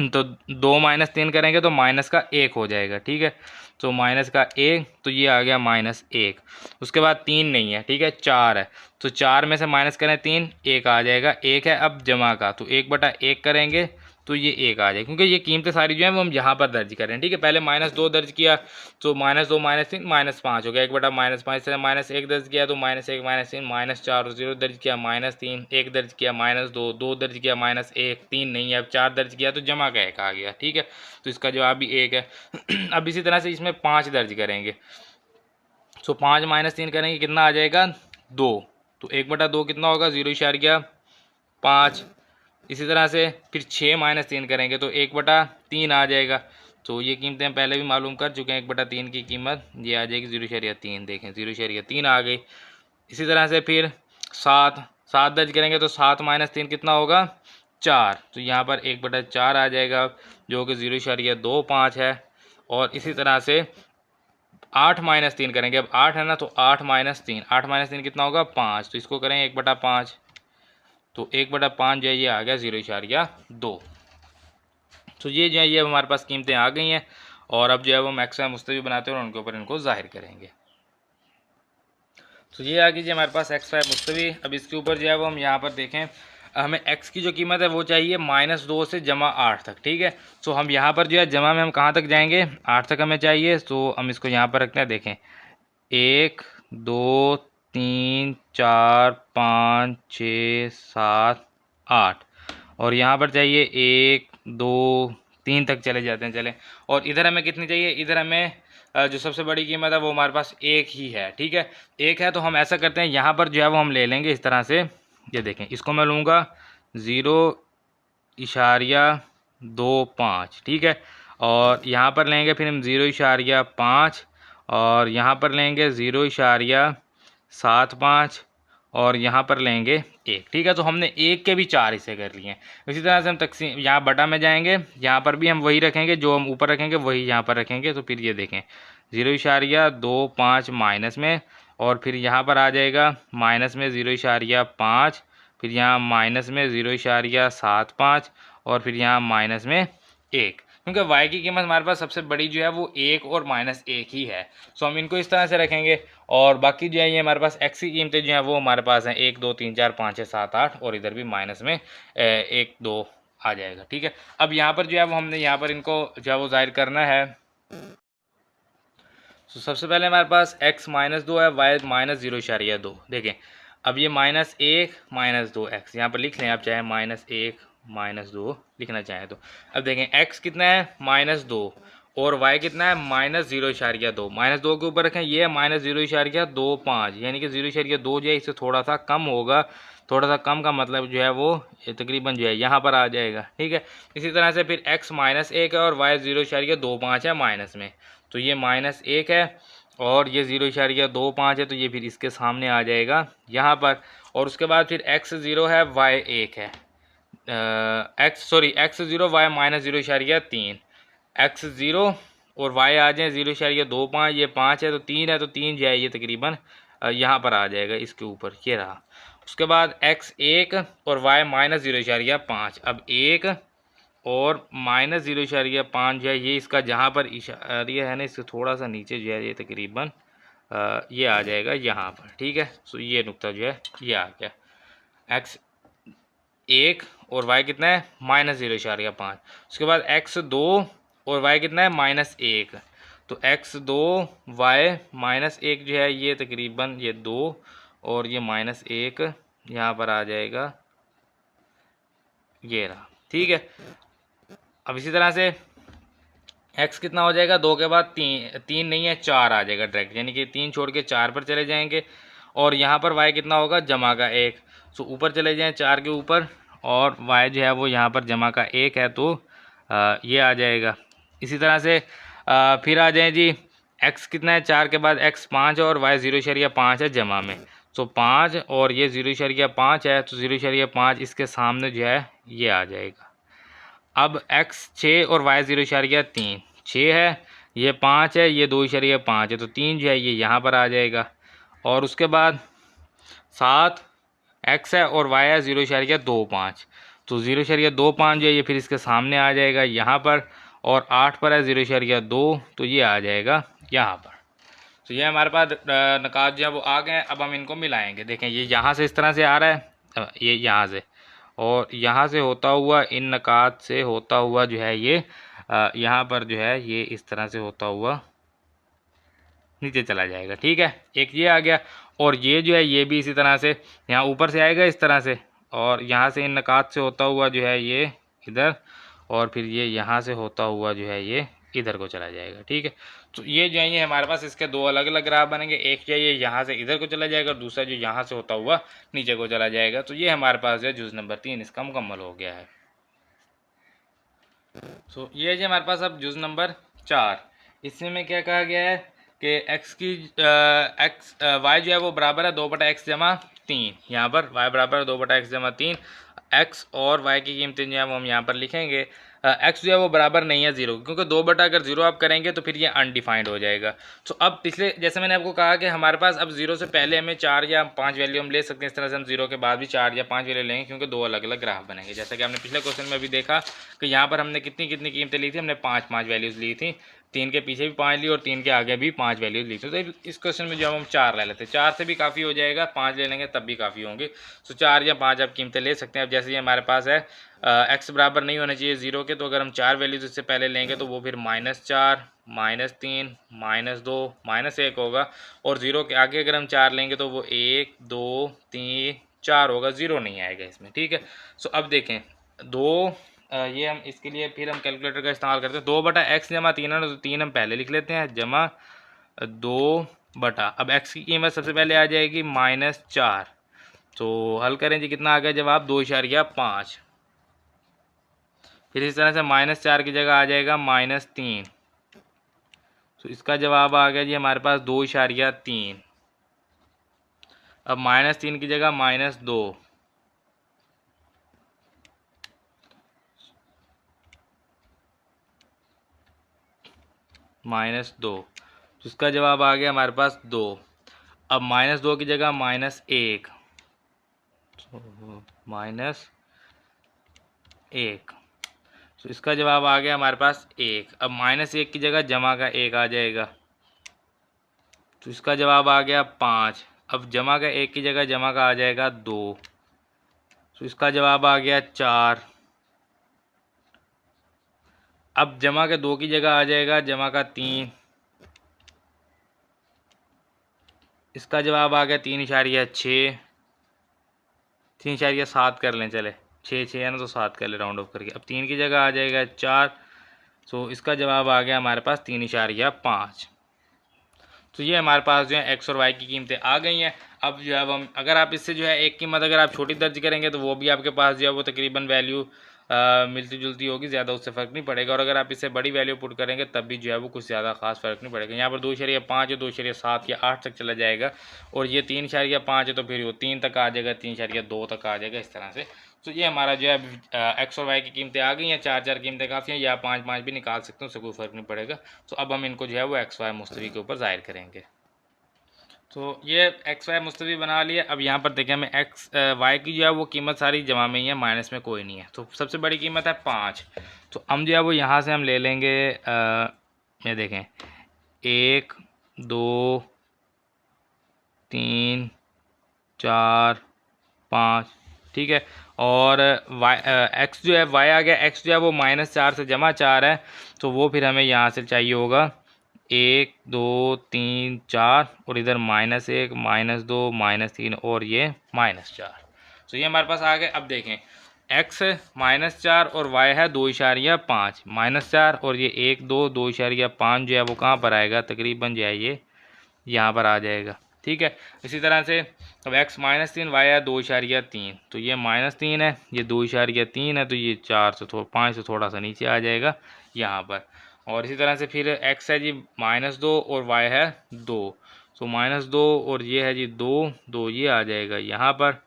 तो 2 -3 करेंगे तो -1 हो जाएगा, ठीक है। तो -1 तो ये आ गया -1। उसके बाद 3 नहीं है, ठीक है, 4 है, तो 4 में से माइनस करें 3, 1 आ जाएगा। 1 है अब जमा का, तो 1/1 करेंगे तो ये 1 आ जाएगा, क्योंकि ये कीमतें सारी जो है वो हम यहाँ पर दर्ज करें, ठीक है। पहले -2 दर्ज किया तो -2 -3 -5 हो गया, 1/-5 से -1 दर्ज किया तो -1 -3 -4, 0 दर्ज किया -3, 1 दर्ज किया -2, 2 दर्ज किया -1, 3 नहीं है, अब 4 दर्ज किया तो जमा का 1 आ गया, ठीक है। तो इसका जवाब भी 1 है। अब इसी तरह से इसमें 5 दर्ज करेंगे, तो 5 -3 करेंगे कितना आ जाएगा 2, तो 1/2 कितना होगा 0.5। इसी तरह से फिर 6 -3 करेंगे तो 1/3 आ जाएगा। तो ये कीमतें हम पहले भी मालूम कर चुके हैं, 1/3 की कीमत ये आ जाएगी 0.3, देखें 0.3 आ गई। इसी तरह से फिर 7 दर्ज करेंगे तो 7 -3 कितना होगा 4, तो यहाँ पर 1/4 आ जाएगा जो कि 0.25 है। और इसी तरह से 8 -3 करेंगे, अब 8 है ना, तो 8 -3 कितना होगा 5, तो इसको करें 1/5, तो 1/5 जो है ये आ गया 0.2। तो ये जो है ये हमारे पास कीमतें आ गई हैं, और अब जो है वो मैक्सिमम मुस्तवी बनाते हैं और उनके ऊपर इनको जाहिर करेंगे। तो ये आ गई जी हमारे पास x5 मुस्तवी। अब इसके ऊपर जो है वो हम यहाँ पर देखें, हमें x की जो कीमत है वो चाहिए -2 से -8 तक, ठीक है। तो हम यहाँ पर जो है जमा में हम कहाँ तक जाएंगे, 8 तक हमें चाहिए, तो हम इसको यहाँ पर रखते हैं। देखें 1 2 3 4 5 6 7 8, और यहाँ पर चाहिए 1 2 3 तक चले जाते हैं, चलें। और इधर हमें कितनी चाहिए, इधर हमें जो सबसे बड़ी कीमत है वो हमारे पास 1 ही है, ठीक है, 1 है। तो हम ऐसा करते हैं, यहाँ पर जो है वो हम ले लेंगे इस तरह से, ये देखें इसको मैं लूँगा 0.25, ठीक है, और यहाँ पर लेंगे फिर हम 0.5, और यहाँ पर लेंगे 0.75, और यहाँ पर लेंगे 1, ठीक है। तो हमने 1 के भी 4 हिस्से कर लिए हैं। इसी तरह से हम तकसीम यहाँ बटा में जाएंगे, यहाँ पर भी हम वही रखेंगे, जो हम ऊपर रखेंगे वही यहाँ पर रखेंगे। तो फिर ये देखें 0.25 माइनस में, और फिर यहाँ पर आ जाएगा माइनस में 0.5, फिर यहाँ माइनस में 0.75, और फिर यहाँ माइनस में 1, क्योंकि y की कीमत हमारे पास सबसे बड़ी जो है वो 1 और -1 ही है। सो हम इनको इस तरह से रखेंगे, और बाकी जो है ये हमारे पास x की कीमतें जो हैं वो हमारे पास हैं 1 2 3 4 5 6 7 8, और इधर भी माइनस में 1 2 आ जाएगा, ठीक है। अब यहाँ पर जो है वो हमने यहाँ पर इनको जो है वो जाहिर करना है। तो सबसे पहले हमारे पास x -2 है, y -0.2। देखें अब ये -1 -2 x यहाँ पर लिख लें आप, चाहे -1 -2 लिखना चाहें तो। अब देखें x कितना है -2, और y कितना है -0.2, -2 के ऊपर रखें, ये है -0.25, यानी कि 0.2 जो है इससे थोड़ा सा कम होगा। थोड़ा सा कम का मतलब जो है वो तकरीबन जो है यहाँ पर आ जाएगा, ठीक है। इसी तरह से फिर x -1 है और y 0.25 है माइनस में, तो ये -1 है और ये 0.25 है, तो ये फिर इसके सामने आ जाएगा यहाँ पर। और उसके बाद फिर x 0 है y 1 है, x 0 y -0.3, x 0 और y आ जाए 0.25, ये 5 है तो 3 है, तो 3 जो है ये तकरीबन यहाँ पर आ जाएगा इसके ऊपर, ये रहा। उसके बाद x 1 और y -0.5, अब 1 और -0.5 जो है ये इसका जहाँ पर इशारिया है ना, इससे थोड़ा सा नीचे जो है ये तकरीबन ये आ जाएगा यहाँ पर, ठीक है। सो ये नुक्ता जो है ये आ गया, x 1 और y कितना है -0.5। उसके बाद x 2 और y कितना है -1, तो x 2 y -1 जो है ये तकरीबन ये 2 और ये -1 यहाँ पर आ जाएगा, ये रहा, ठीक है। अब इसी तरह से x कितना हो जाएगा, 2 के बाद 3 नहीं है 4 आ जाएगा डायरेक्ट, यानी कि 3 छोड़ के 4 पर चले जाएंगे। और यहाँ पर y कितना होगा, जमा का 1, सो ऊपर चले जाएं 4 के ऊपर, और y जो है वो यहाँ पर जमा का 1 है, तो ये आ जाएगा। इसी तरह से फिर आ जाएं जी, x कितना है 4 के बाद x 5 और y 0.5 है जमा में, तो 5 और ये 0.5 है, तो 0.5 इसके सामने जो है ये आ जाएगा। अब x 6 और y 0.3, 6 है, ये 5 है, ये 2.5 है, तो 3 जो है ये यहाँ पर आ जाएगा। और उसके बाद 7 x है और y है 0.25, तो 0.25 जो है ये फिर इसके सामने आ जाएगा यहाँ पर, और 8 पर है 0.2, तो ये आ जाएगा यहाँ पर। तो ये हमारे पास नकात जो है वो आ गए हैं। अब हम इनको मिलाएंगे। देखें ये यहाँ से इस तरह से आ रहा है, ये यहाँ से, और यहाँ से होता हुआ, इन नकात से होता हुआ जो है ये यहाँ पर जो है ये इस तरह से होता हुआ नीचे चला जाएगा, ठीक है। एक ये आ गया, और ये जो है ये भी इसी तरह से यहाँ ऊपर से आएगा इस तरह से, और यहाँ से इन नकात से होता हुआ जो है ये इधर, और फिर ये यहाँ से होता हुआ जो है ये इधर को चला जाएगा, ठीक है। तो ये जो है ये हमारे पास इसके दो अलग अलग ग्राफ बनेंगे, एक जो है ये यहाँ से इधर को चला जाएगा और दूसरा जो यहाँ से होता हुआ नीचे को चला जाएगा। तो ये हमारे पास जो है जुज़ नंबर 3 इसका मुकम्मल हो गया है। तो ये जो हमारे पास अब जुज़ नंबर 4, इसमें में क्या कहा गया है कि x की y जो है वो बराबर है 2/x जमा 3, यहाँ पर y बराबर है 2/x जमा 3। x और y की कीमतें जो है वो हम यहाँ पर लिखेंगे। x जो है वो बराबर नहीं है 0, क्योंकि 2 अगर 0 आप करेंगे तो फिर ये अनडिफाइंड हो जाएगा। तो अब पिछले जैसे मैंने आपको कहा कि हमारे पास अब 0 से पहले हमें 4 या 5 वैल्यू हम ले सकते हैं, इस तरह से हम 0 के बाद भी 4 या 5 वैल्यू लेंगे, क्योंकि दो अलग अलग ग्राफ बनेंगे। जैसा कि हमने पिछले क्वेश्चन में भी देखा कि यहाँ पर हमने कितनी कितनी कीमतें ली थी, हमने 5 वैल्यूज़ ली थी, 3 के पीछे भी 5 ली और 3 के आगे भी 5 वैल्यूज ली थी। तो इस क्वेश्चन में जो हम 4 ले लेते हैं, 4 से भी काफ़ी हो जाएगा, 5 ले लेंगे तब भी काफ़ी होंगे। तो 4 या 5 आप कीमतें ले सकते हैं। अब जैसे ये हमारे पास है x बराबर नहीं होना चाहिए 0 के, तो अगर हम 4 वैल्यूज इससे पहले लेंगे तो वो फिर -4, -3, -2, -1 होगा, और 0 के आगे अगर हम 4 लेंगे तो वो 1, 2, 3, 4 होगा, 0 नहीं आएगा इसमें, ठीक है। सो अब देखें 2, ये हम इसके लिए फिर हम कैलकुलेटर का इस्तेमाल करते हैं। 2/x जमा 3 है ना, तो 3 हम पहले लिख लेते हैं, जमा 2 बटा, अब x की कीमत सबसे पहले आ जाएगी -4, तो हल करें जी, कितना आ गया जवाब 2.5। फिर इस तरह से -4 की जगह आ जाएगा -3, तो इसका जवाब आ गया जी हमारे पास 2.3। अब -3 की जगह -2, -2, तो इसका जवाब आ गया हमारे पास 2। अब -2 की जगह -1, -1, तो इसका जवाब आ गया हमारे पास 1। अब -1 की जगह जमा का 1 आ जाएगा, तो इसका जवाब आ गया 5। अब जमा का 1 की जगह जमा का आ जाएगा 2, तो इसका जवाब आ गया 4। अब जमा के 2 की जगह आ जाएगा जमा का 3, इसका जवाब आ गया 3.6, 3.7 कर लें, चले 6 है ना, तो 7 कर ले राउंड ऑफ करके। अब 3 की जगह आ जाएगा 4, तो इसका जवाब आ गया हमारे पास 3.5। तो ये हमारे पास जो है एक्स और वाई की कीमतें आ गई हैं। अब जो है हम अगर आप इससे जो है एक कीमत अगर आप छोटी दर्ज करेंगे तो वो भी आपके पास जो है वो तकरीबन वैल्यू मिलती जुलती होगी, ज़्यादा उससे फ़र्क नहीं पड़ेगा। और अगर आप इससे बड़ी वैल्यू पुट करेंगे तब भी जो है वो कुछ ज़्यादा खास फ़र्क नहीं पड़ेगा। यहाँ पर 2.5 या 2.7 या 8 तक चला जाएगा, और ये 3.5 है तो फिर वो 3 तक आ जाएगा, 3.2 तक आ जाएगा, इस तरह से। तो ये हमारा जो है एक्स और वाई की कीमतें आ गई हैं। 4 कीमतें काफ़ी हैं, या 5 भी निकाल सकते हैं, उससे कोई फ़र्क नहीं पड़ेगा। तो अब हम इनको जो है वो एक्स वाई मुस्तवी के ऊपर ज़ाहिर करेंगे। तो ये एक्स वाई मुस्तवी बना लिया। अब यहाँ पर देखें हमें एक्स वाई की जो है वो कीमत सारी जमा में ही है, माइनस में कोई नहीं है। तो सबसे बड़ी कीमत है 5, तो हम जो है वो यहाँ से हम ले लेंगे, ये देखें 1, 2, 3 4 5, ठीक है। और वाई एक्स जो है वाई आ गया, एक्स जो है वो -4 से +4 है, तो वो फिर हमें यहाँ से चाहिए होगा 1 2 3 4 और इधर -1 -2 -3 और ये -4। तो ये हमारे पास आ गए। अब देखें x -4 और y है 2.5 -4 और ये 1 2 2.5 जो है वो कहाँ पर आएगा, तकरीबन जो है ये यहाँ पर आ जाएगा, ठीक है। इसी तरह से अब x -3 y है 2.3, तो ये -3 है, ये 2.3 है, तो ये 5 से थोड़ा सा नीचे आ जाएगा यहाँ पर। और इसी तरह से फिर x है जी -2 और y है 2, तो -2 और ये है जी 2 2, ये आ जाएगा यहाँ पर।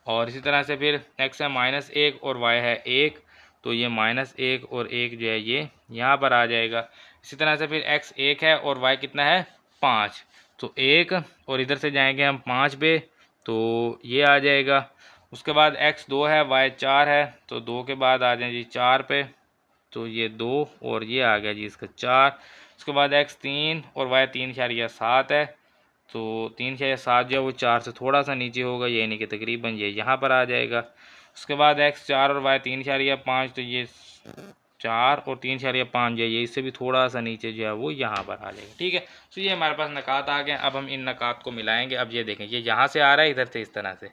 और इसी तरह से फिर x है -1 और y है 1, तो ये -1 और 1 जो है ये यहाँ पर आ जाएगा। इसी तरह से फिर x 1 है और y कितना है 5, तो 1 और इधर से जाएंगे हम 5 पे, तो ये आ जाएगा। उसके बाद x 2 है y 4 है, तो 2 के बाद आ जाए जी 4 पे, तो ये 2 और ये आ गया जी इसका 4। उसके बाद x 3 और y 3.7 है, तो 3.7 जो है वो 4 से थोड़ा सा नीचे होगा, यानी कि तकरीबन ये यहाँ पर आ जाएगा। उसके बाद x 4 और y 3.5, तो ये 4 और 3.5 जो है ये इससे भी थोड़ा सा नीचे जो है वो यहाँ पर आ जाएगा, ठीक है। तो ये हमारे पास नकात आ गए। अब हम इन नकात को मिलाएंगे। अब ये देखें, ये यहाँ से आ रहा है इधर से इस तरह से,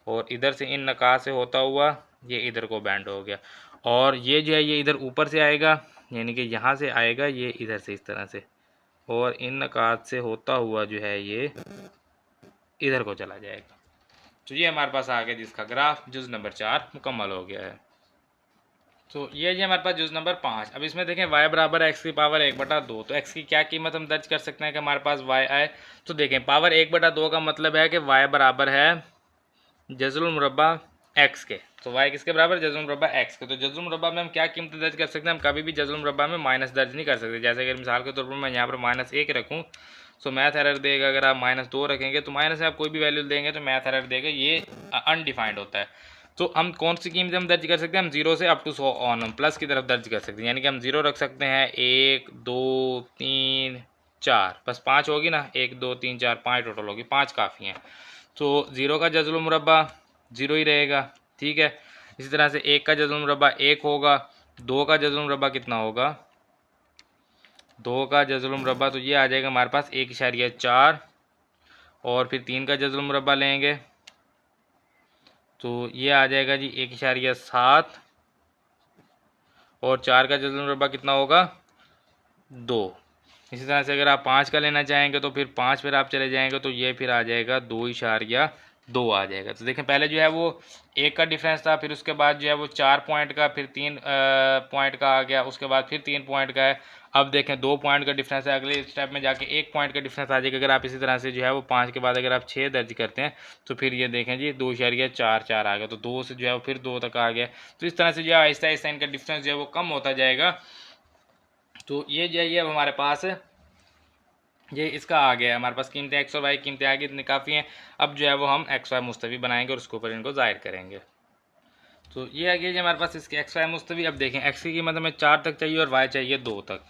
और इधर से इन नकात से होता हुआ ये इधर को बैंड हो गया, और ये जो है ये इधर ऊपर से आएगा, यानी कि यहाँ से आएगा ये इधर से इस तरह से, और इन नकात से होता हुआ जो है ये इधर को चला जाएगा। तो ये हमारे पास आ गया जिसका ग्राफ जुज़ नंबर 4 मुकम्मल हो गया है। तो ये जी हमारे पास जुज़ नंबर 5। अब इसमें देखें y बराबर x की पावर 1/2, तो x की क्या कीमत हम दर्ज कर सकते हैं कि हमारे पास y आए। तो देखें पावर 1/2 का मतलब है कि y बराबर है जज़रुल मुरब्बा x के, तो y किसके बराबर, जज़रुल मुरब्बा x के। तो जज़रुल मुरब्बा में हम क्या कीमत दर्ज कर सकते हैं, हम कभी भी जज़रुल मुरब्बा में माइनस दर्ज नहीं कर सकते। जैसे अगर मिसाल के तौर पर मैं यहाँ पर -1 रखूँ तो मैथ एरर देगा। अगर आप -2 रखेंगे तो माइनस आप कोई भी वैल्यू देंगे तो मैथ एरर देगा, ये अनडिफाइंड होता है। तो हम कौन सी कीमत हम दर्ज कर सकते हैं, हम 0 से अप टू 100 ऑन हम प्लस की तरफ दर्ज कर सकते हैं, यानी कि हम 0 रख सकते हैं 1 2 3 4, बस 5 होगी ना, 1 2 3 4 5 टोटल होगी, 5 काफ़ी हैं। तो 0 का जज़रुल मुरब्बा 0 ही रहेगा, ठीक है। इसी तरह से 1 का जज़रुल मुरब्बा 1 होगा, 2 का जज़रुल मुरब्बा कितना होगा, 2 का जज़रुल मुरब्बा तो ये आ जाएगा हमारे पास 1.4, और फिर 3 का जज़रुल मुरब्बा लेंगे तो ये आ जाएगा जी 1.7, और 4 का जज़रुल मुरब्बा कितना होगा 2। इसी तरह से अगर आप 5 का लेना चाहेंगे तो फिर 5 फिर आप चले जाएंगे तो ये फिर आ जाएगा 2.2 आ जाएगा। तो देखें पहले जो है वो 1 का डिफरेंस था, फिर उसके बाद जो है वो 4 पॉइंट का, फिर 3 पॉइंट का आ गया, उसके बाद फिर 3 पॉइंट का है। अब देखें 2 पॉइंट का डिफरेंस है, अगले स्टेप में जाके 1 पॉइंट का डिफरेंस आ जाएगा। अगर आप इसी तरह से जो है वो 5 के बाद अगर आप 6 दर्ज करते हैं तो फिर ये देखें जी 2.44 आ गया, तो 2 से जो है वो फिर 2 तक आ गया। तो इस तरह से जो है आहिस्ता आहिस्ता इनका डिफरेंस जो है वो कम होता जाएगा। तो ये जो है ये अब हमारे पास ये इसका आ गया है, हमारे पास कीमतें एक्स और वाई कीमतें आ गई, इतनी काफ़ी हैं। अब जो है वो हम एक्स वाई मुस्तवी बनाएंगे और उसके ऊपर इनको ज़ाहिर करेंगे। तो ये आ गया जी हमारे पास इसके एक्स वाई मुस्तवी। अब देखें एक्स की कीमत हमें 4 तक चाहिए और वाई चाहिए 2 तक।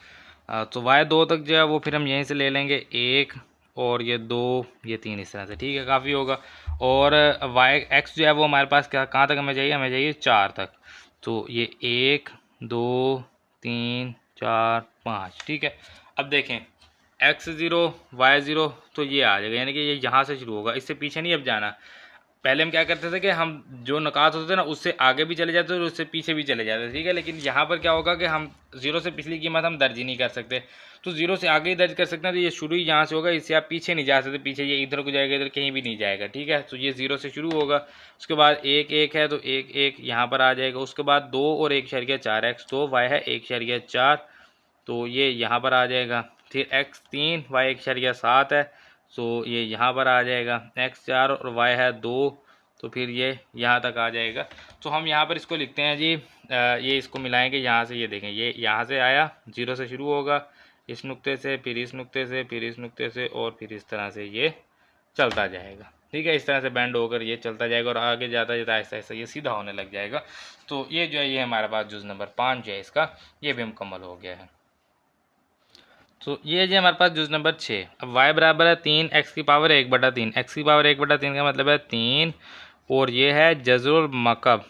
तो वाई 2 तक जो है वो फिर हम यहीं से ले लेंगे 1 और ये 2 ये 3 इस तरह से, ठीक है, काफ़ी होगा। और वाई एक्स जो है वो हमारे पास कहाँ तक हमें चाहिए 4 तक। तो ये 1 2 3 4 5, ठीक है। अब देखें x0 y0 तो ये आ जाएगा, यानी कि ये यहाँ से शुरू होगा, इससे पीछे नहीं अब जाना। पहले हम क्या करते थे कि हम जो नकात होते थे ना उससे आगे भी चले जाते थे और उससे पीछे भी चले जाते थे, ठीक है। लेकिन यहाँ पर क्या होगा कि हम 0 से पिछली कीमत हम दर्ज ही नहीं कर सकते, तो 0 से आगे ही दर्ज कर सकते हैं। तो ये शुरू ही यहाँ से होगा, इससे आप पीछे नहीं जा सकते, पीछे ये इधर को जाएगा, इधर कहीं भी नहीं जाएगा, ठीक है। तो ये 0 से शुरू होगा। उसके बाद 1 1 है तो 1 1 यहाँ पर आ जाएगा। उसके बाद 2 और 1.4 x, तो y है 1.4, तो ये यहाँ पर आ जाएगा। फिर x 3 y 1.7 है, तो ये यहाँ पर आ जाएगा। x 4 और y है 2, तो फिर ये यहाँ तक आ जाएगा। तो हम यहाँ पर इसको लिखते हैं जी, ये इसको मिलाएंगे यहाँ से, ये देखें ये यहाँ से आया, 0 से शुरू होगा, इस नुक्ते से, फिर इस नुक्ते से, फिर इस नुक्ते से, और फिर इस तरह से ये चलता जाएगा, ठीक है। इस तरह से बैंड होकर ये चलता जाएगा और आगे जाता जाता आहिस्ता आहिस्ता ये सीधा होने लग जाएगा। तो ये जो है ये हमारे पास जुज़ नंबर 5 जो है इसका ये भी मुकम्मल हो गया है। तो ये है जी हमारे पास जुज नंबर 6। अब y बराबर है 3 x की पावर 1/3। x की पावर 1/3 का मतलब है 3, और ये है जज़ुल मकब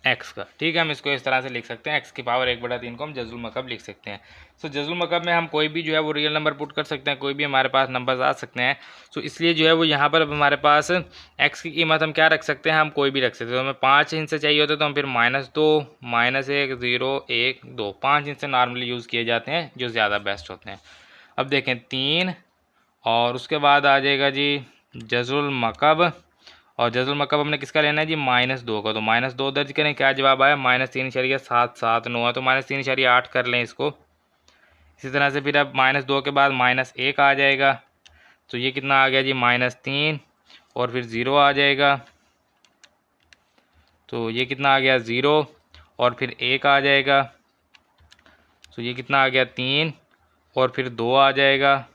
x का। ठीक है, हम इसको इस तरह से लिख सकते हैं, x की पावर 1/3 को हम जज़ुल मकब लिख सकते हैं। तो जज़ुल मकब में हम कोई भी जो है वो रियल नंबर पुट कर सकते हैं, कोई भी हमारे पास नंबर्स आ सकते हैं। तो इसलिए जो है वो यहाँ पर अब हमारे पास x की कीमत हम क्या रख सकते हैं, हम कोई भी रख सकते हैं। तो हमें 5 इंच से चाहिए होते तो हम फिर -2, -1, 0, 1, 2, 5 इंच से नॉर्मली यूज़ किए जाते हैं, जो ज़्यादा बेस्ट होते हैं। अब देखें 3, और उसके बाद आ जाएगा जी जज़ुल मकब, और जज़ुल मकब हमने किसका लेना है जी, -2 का। तो -2 दर्ज करें, क्या जवाब आया, -3.779 है। तो -3.8 कर लें इसको। इसी तरह से फिर अब -2 के बाद -1 आ जाएगा, तो ये कितना आ गया जी, -3, और फिर 0 आ जाएगा, तो ये कितना आ गया 0, और फिर 1 आ जाएगा, तो ये कितना आ गया 3, और फिर 2 आ जाएगा,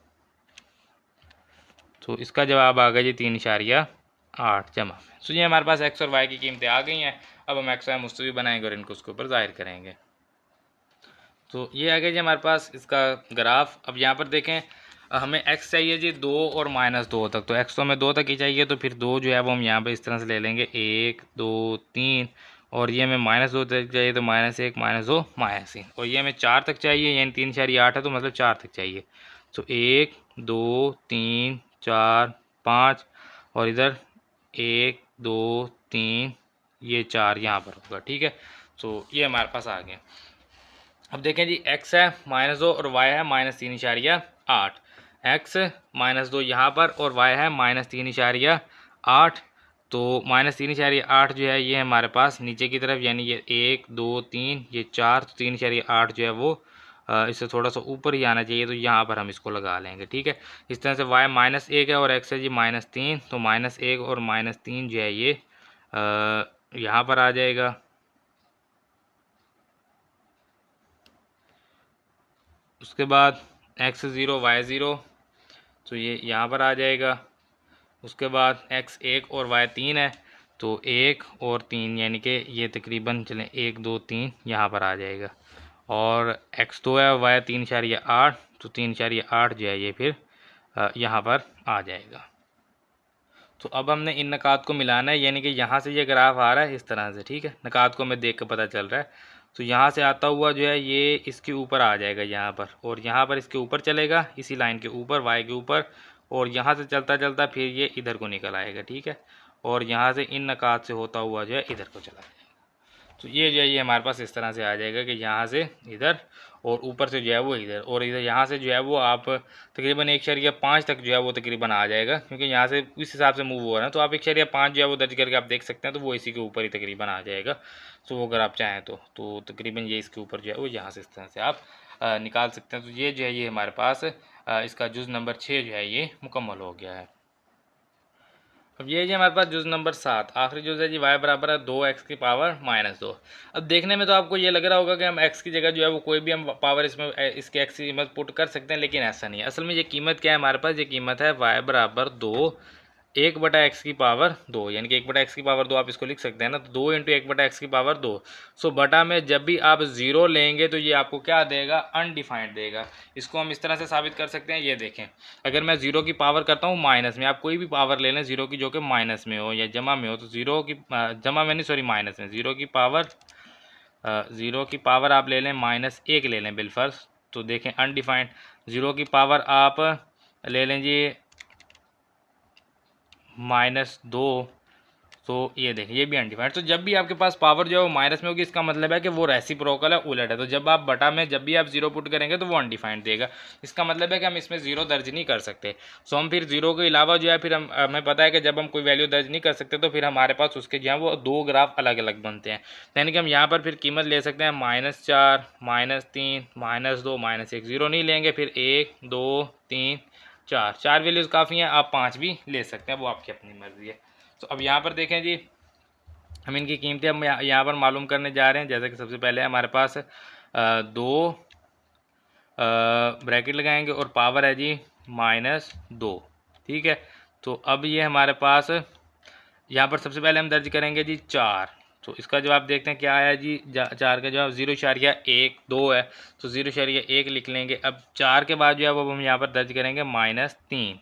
तो इसका जवाब आ गया जी 3.8 जमा। तो ये हमारे पास x और y की कीमतें आ गई हैं। अब हम x y मुस्तवी बनाएंगे और इनको उसके ऊपर ज़ाहिर करेंगे। तो ये आ गया जी हमारे पास इसका ग्राफ। अब यहाँ पर देखें, हमें x चाहिए जी 2 और -2 तक। तो x तो हमें 2 तक ही चाहिए, तो फिर 2 जो है वो हम यहाँ पर इस तरह से ले लेंगे, 1, 2, 3, और ये हमें -2 तक चाहिए, तो -1, -2, -3, और ये हमें 4 तक चाहिए, यानी 3.8 है, तो मतलब 4 तक चाहिए। तो 1, 2, 3, 4, 5, और इधर 1, 2, 3, ये 4 यहाँ पर होगा। ठीक है, तो ये हमारे पास आ गया। अब देखें जी, x है -2 और y है -3.8। x -2 यहाँ पर और y है -3.8। तो -3.8 जो है ये हमारे पास नीचे की तरफ, यानी ये 1, 2, 3, ये 4, तो 3.8 जो है वो इससे थोड़ा सा ऊपर ही आना चाहिए, तो यहाँ पर हम इसको लगा लेंगे। ठीक है, इस तरह से y -1 है और x है जी -3, तो -1 और -3 जो है ये यहाँ पर आ जाएगा। उसके बाद x 0 y 0, तो ये यहाँ पर आ जाएगा। उसके बाद x 1 और y 3 है, तो 1 और 3, यानी कि ये तकरीबन चलें 1, 2, 3 यहाँ पर आ जाएगा। और x 2 है, y 3.8, तो 3.8 जो है ये फिर यहाँ पर आ जाएगा। तो अब हमने इन नकात को मिलाना है, यानी कि यहाँ से ये ग्राफ आ रहा है इस तरह से। ठीक है, नकात को हमें देख कर पता चल रहा है। तो यहाँ से आता हुआ जो है ये इसके ऊपर आ जाएगा यहाँ पर, और यहाँ पर इसके ऊपर चलेगा, इसी लाइन के ऊपर, वाई के ऊपर, और यहाँ से चलता चलता फिर ये इधर को निकल आएगा। ठीक है, और यहाँ से इन नकात से होता हुआ जो है इधर को चला जाएगा। तो ये जो है ये हमारे पास इस तरह से आ जाएगा कि यहाँ से इधर, और ऊपर से जो है वो इधर, और इधर यहाँ से जो है वो आप तकरीबन 1.5 तक जो है वो तकरीबन आ जाएगा, क्योंकि यहाँ से इस हिसाब से मूव हो रहा है। तो आप 1.5 जो है वो दर्ज करके आप देख सकते हैं, तो वो इसी के ऊपर ही तकरीबन आ जाएगा। तो अगर आप चाहें तो तकरीबन ये इसके ऊपर जो है वो यहाँ से इस तरह से आप निकाल सकते हैं। तो ये जो है ये हमारे पास इसका जुज़ नंबर 6 जो है ये मुकम्मल हो गया है। अब ये जी हमारे पास जुज़ नंबर 7, आखिरी जुज़ है जी, y बराबर है 2x की पावर -2। अब देखने में तो आपको ये लग रहा होगा कि हम x की जगह जो है वो कोई भी हम पावर इसमें इसके x की कीमत पुट कर सकते हैं, लेकिन ऐसा नहीं है। असल में ये कीमत क्या है हमारे पास, ये कीमत है y बराबर 2 1/x की पावर 2, यानी कि 1/x की पावर 2 आप इसको लिख सकते हैं ना। तो 2 × 1/x की पावर 2। सो बटा में जब भी आप 0 लेंगे तो ये आपको क्या देगा, अनडिफाइंड देगा। इसको हम इस तरह से साबित कर सकते हैं, ये देखें, अगर मैं 0 की पावर करता हूँ माइनस में, आप कोई भी पावर ले लें 0 की जो कि माइनस में हो या जमा में हो, तो 0 की जमा में नहीं, सॉरी माइनस में, 0 की पावर आप ले लें -1 ले लें बिलफर्ज, तो देखें अनडिफाइंड। 0 की पावर आप ले लें जी -2, तो ये देखें ये भी अनडिफाइंड। तो जब भी आपके पास पावर जो है वो माइनस में होगी, इसका मतलब है कि वो रेसिप्रोकल है, उलट है। तो जब आप बटा में जब भी आप 0 पुट करेंगे तो वो अनडिफाइंड देगा। इसका मतलब है कि हम इसमें 0 दर्ज नहीं कर सकते। सो हम फिर 0 के अलावा जो है फिर हमें पता है कि जब हम कोई वैल्यू दर्ज नहीं कर सकते तो फिर हमारे पास उसके जो है वो 2 ग्राफ अलग अलग बनते हैं। यानी कि हम यहाँ पर फिर कीमत ले सकते हैं -4, -3, -2, -1। 0 नहीं लेंगे, फिर 1, 2, 3, 4 वैल्यूज़ काफ़ी हैं, आप 5 भी ले सकते हैं, वो आपकी अपनी मर्ज़ी है। तो अब यहाँ पर देखें जी, हम इनकी कीमतें हम यहाँ पर मालूम करने जा रहे हैं। जैसे कि सबसे पहले हमारे पास 2 ब्रैकेट लगाएंगे और पावर है जी -2। ठीक है, तो अब ये हमारे पास यहाँ पर सबसे पहले हम दर्ज करेंगे जी 4। तो इसका जवाब देखते हैं क्या आया जी। 4 का जवाब 0.12 है, तो 0.1 लिख लेंगे। अब 4 के बाद जो है वो हम यहाँ पर दर्ज करेंगे -3,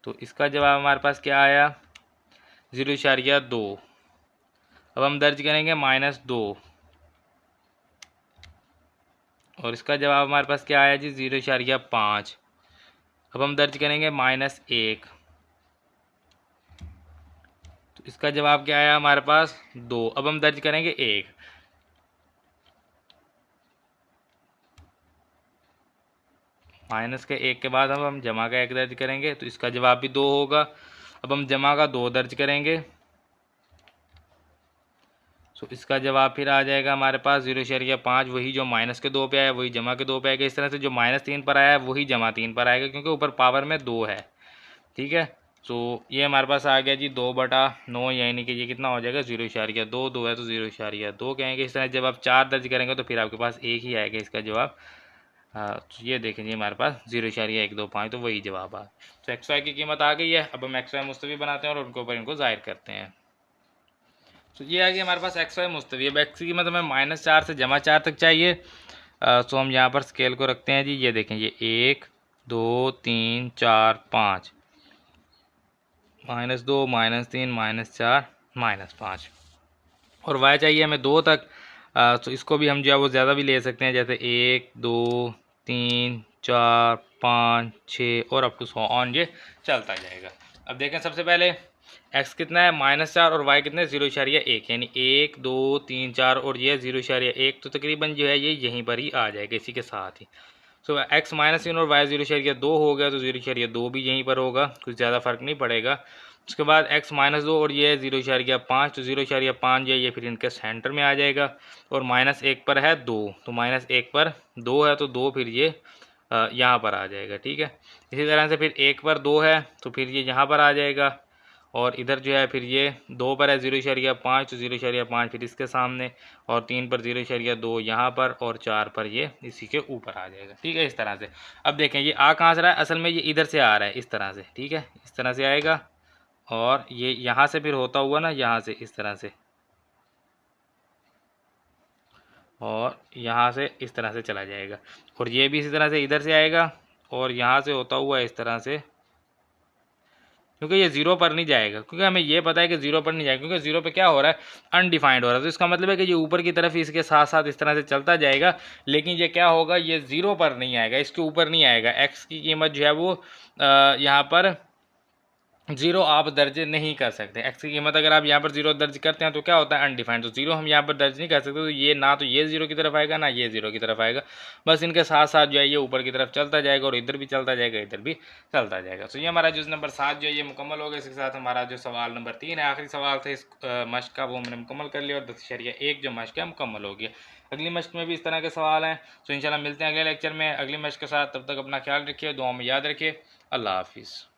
तो इसका जवाब हमारे पास क्या आया 0.2। अब हम दर्ज करेंगे -2, और इसका जवाब हमारे पास क्या आया जी 0.5। अब हम दर्ज करेंगे -1, तो इसका जवाब क्या आया हमारे पास 2। अब हम दर्ज करेंगे 1, माइनस के 1 के बाद हम जमा का 1 दर्ज करेंगे, तो इसका जवाब भी 2 होगा। अब हम जमा का 2 दर्ज करेंगे, तो इसका जवाब फिर आ जाएगा हमारे पास 0.5। वही जो माइनस के 2 पे आया वही जमा के 2 पे आएगा। इस तरह से जो -3 पर आया है वही जमा 3 पर आएगा, क्योंकि ऊपर पावर में 2 है। ठीक है, तो ये हमारे पास आ गया जी 2/9, यानी कि ये कितना हो जाएगा 0.2। 2 है तो 0.2 कहेंगे। इस तरह जब आप 4 दर्ज करेंगे तो फिर आपके पास 1 ही आएगा इसका जवाब। तो ये देखें जी हमारे पास 0.125, तो वही जवाब आ। तो एक्स वाई की कीमत आ गई है। अब हम एक्स वाई मुस्तवी बनाते हैं और उनके ऊपर इनको ज़ाहिर करते हैं। तो ये आ गया हमारे पास एक्स वाई मुस्तवी। अब एक्स की कीमत हमें -4 से -4 तक चाहिए। तो हम यहाँ पर स्केल को रखते हैं जी। ये देखें, ये 1 2 3 4 5, -2 -3 -4 -5, और वाई चाहिए हमें 2 तक। तो इसको भी हम जो है वो ज़्यादा भी ले सकते हैं, जैसे 1 2 3 4 5 6 और अप टू 100 ऑन ये चलता जाएगा। अब देखें सबसे पहले एक्स कितना है -4 और वाई कितना है 0.1, यानी 1 2 3 4 और ये 0.1, तो तकरीबन जो है ये यहीं पर ही आ जाएगा इसी के साथ ही। सो एक्स -3 और वाई 0.2 हो गया, तो 0.2 भी यहीं पर होगा, कुछ ज़्यादा फ़र्क नहीं पड़ेगा। उसके बाद x -2 और ये 0.5, तो 0.5 जो है ये फिर इनके सेंटर में आ जाएगा। और -1 पर है 2, तो -1 पर 2 है, तो 2 फिर ये यहाँ पर आ जाएगा। ठीक है, इसी तरह से फिर 1 पर 2 है, तो फिर ये यहाँ पर आ जाएगा। और इधर जो है फिर ये 2 पर है 0.5, तो 0.5 फिर इसके सामने, और 3 पर 0.2 यहाँ पर, और 4 पर ये इसी के ऊपर आ जाएगा। ठीक है, इस तरह से। अब देखें ये आ कहाँ से रहा है, असल में ये इधर से आ रहा है, इस तरह से। ठीक है, इस तरह से आएगा, और ये यहाँ से फिर होता हुआ ना यहाँ से इस तरह से, और यहाँ से इस तरह से चला जाएगा, और ये भी इसी तरह से इधर से आएगा, और यहाँ से होता हुआ इस तरह से, क्योंकि ये 0 पर नहीं जाएगा, क्योंकि हमें ये पता है कि 0 पर नहीं जाएगा, क्योंकि 0 पे क्या हो रहा है, अनडिफाइंड हो रहा है। तो इसका मतलब है कि ये ऊपर की तरफ इसके साथ साथ इस तरह से चलता जाएगा, लेकिन ये क्या होगा, ये 0 पर नहीं आएगा, इसके ऊपर नहीं आएगा। एक्स की कीमत जो है वो यहाँ पर 0 आप दर्ज नहीं कर सकते। एक्स की कीमत अगर आप यहाँ पर 0 दर्ज करते हैं तो क्या होता है, अनडिफाइंड। तो 0 हम यहाँ पर दर्ज नहीं कर सकते, तो ये ना तो ये 0 की तरफ आएगा ना ये 0 की तरफ आएगा, बस इनके साथ साथ जो है ये ऊपर की तरफ चलता जाएगा, और इधर भी चलता जाएगा, इधर भी चलता जाएगा। तो ये हमारा जुज़ नंबर 7 जो है ये मुकम्मल हो गया। इसके साथ हमारा जो सवाल नंबर 3 है, आखिरी सवाल था इस मश्क का, वो हमने मुकम्मल कर लिया, और 10.1 जो मश्क है मुकम्मल हो गया। अगली मश्क में भी इस तरह के सवाल हैं। तो इंशाल्लाह मिलते हैं अगले लेक्चर में अगली मश्क के साथ। तब तक अपना ख्याल रखिए, दुआ में याद रखिए। अल्लाह हाफिज़।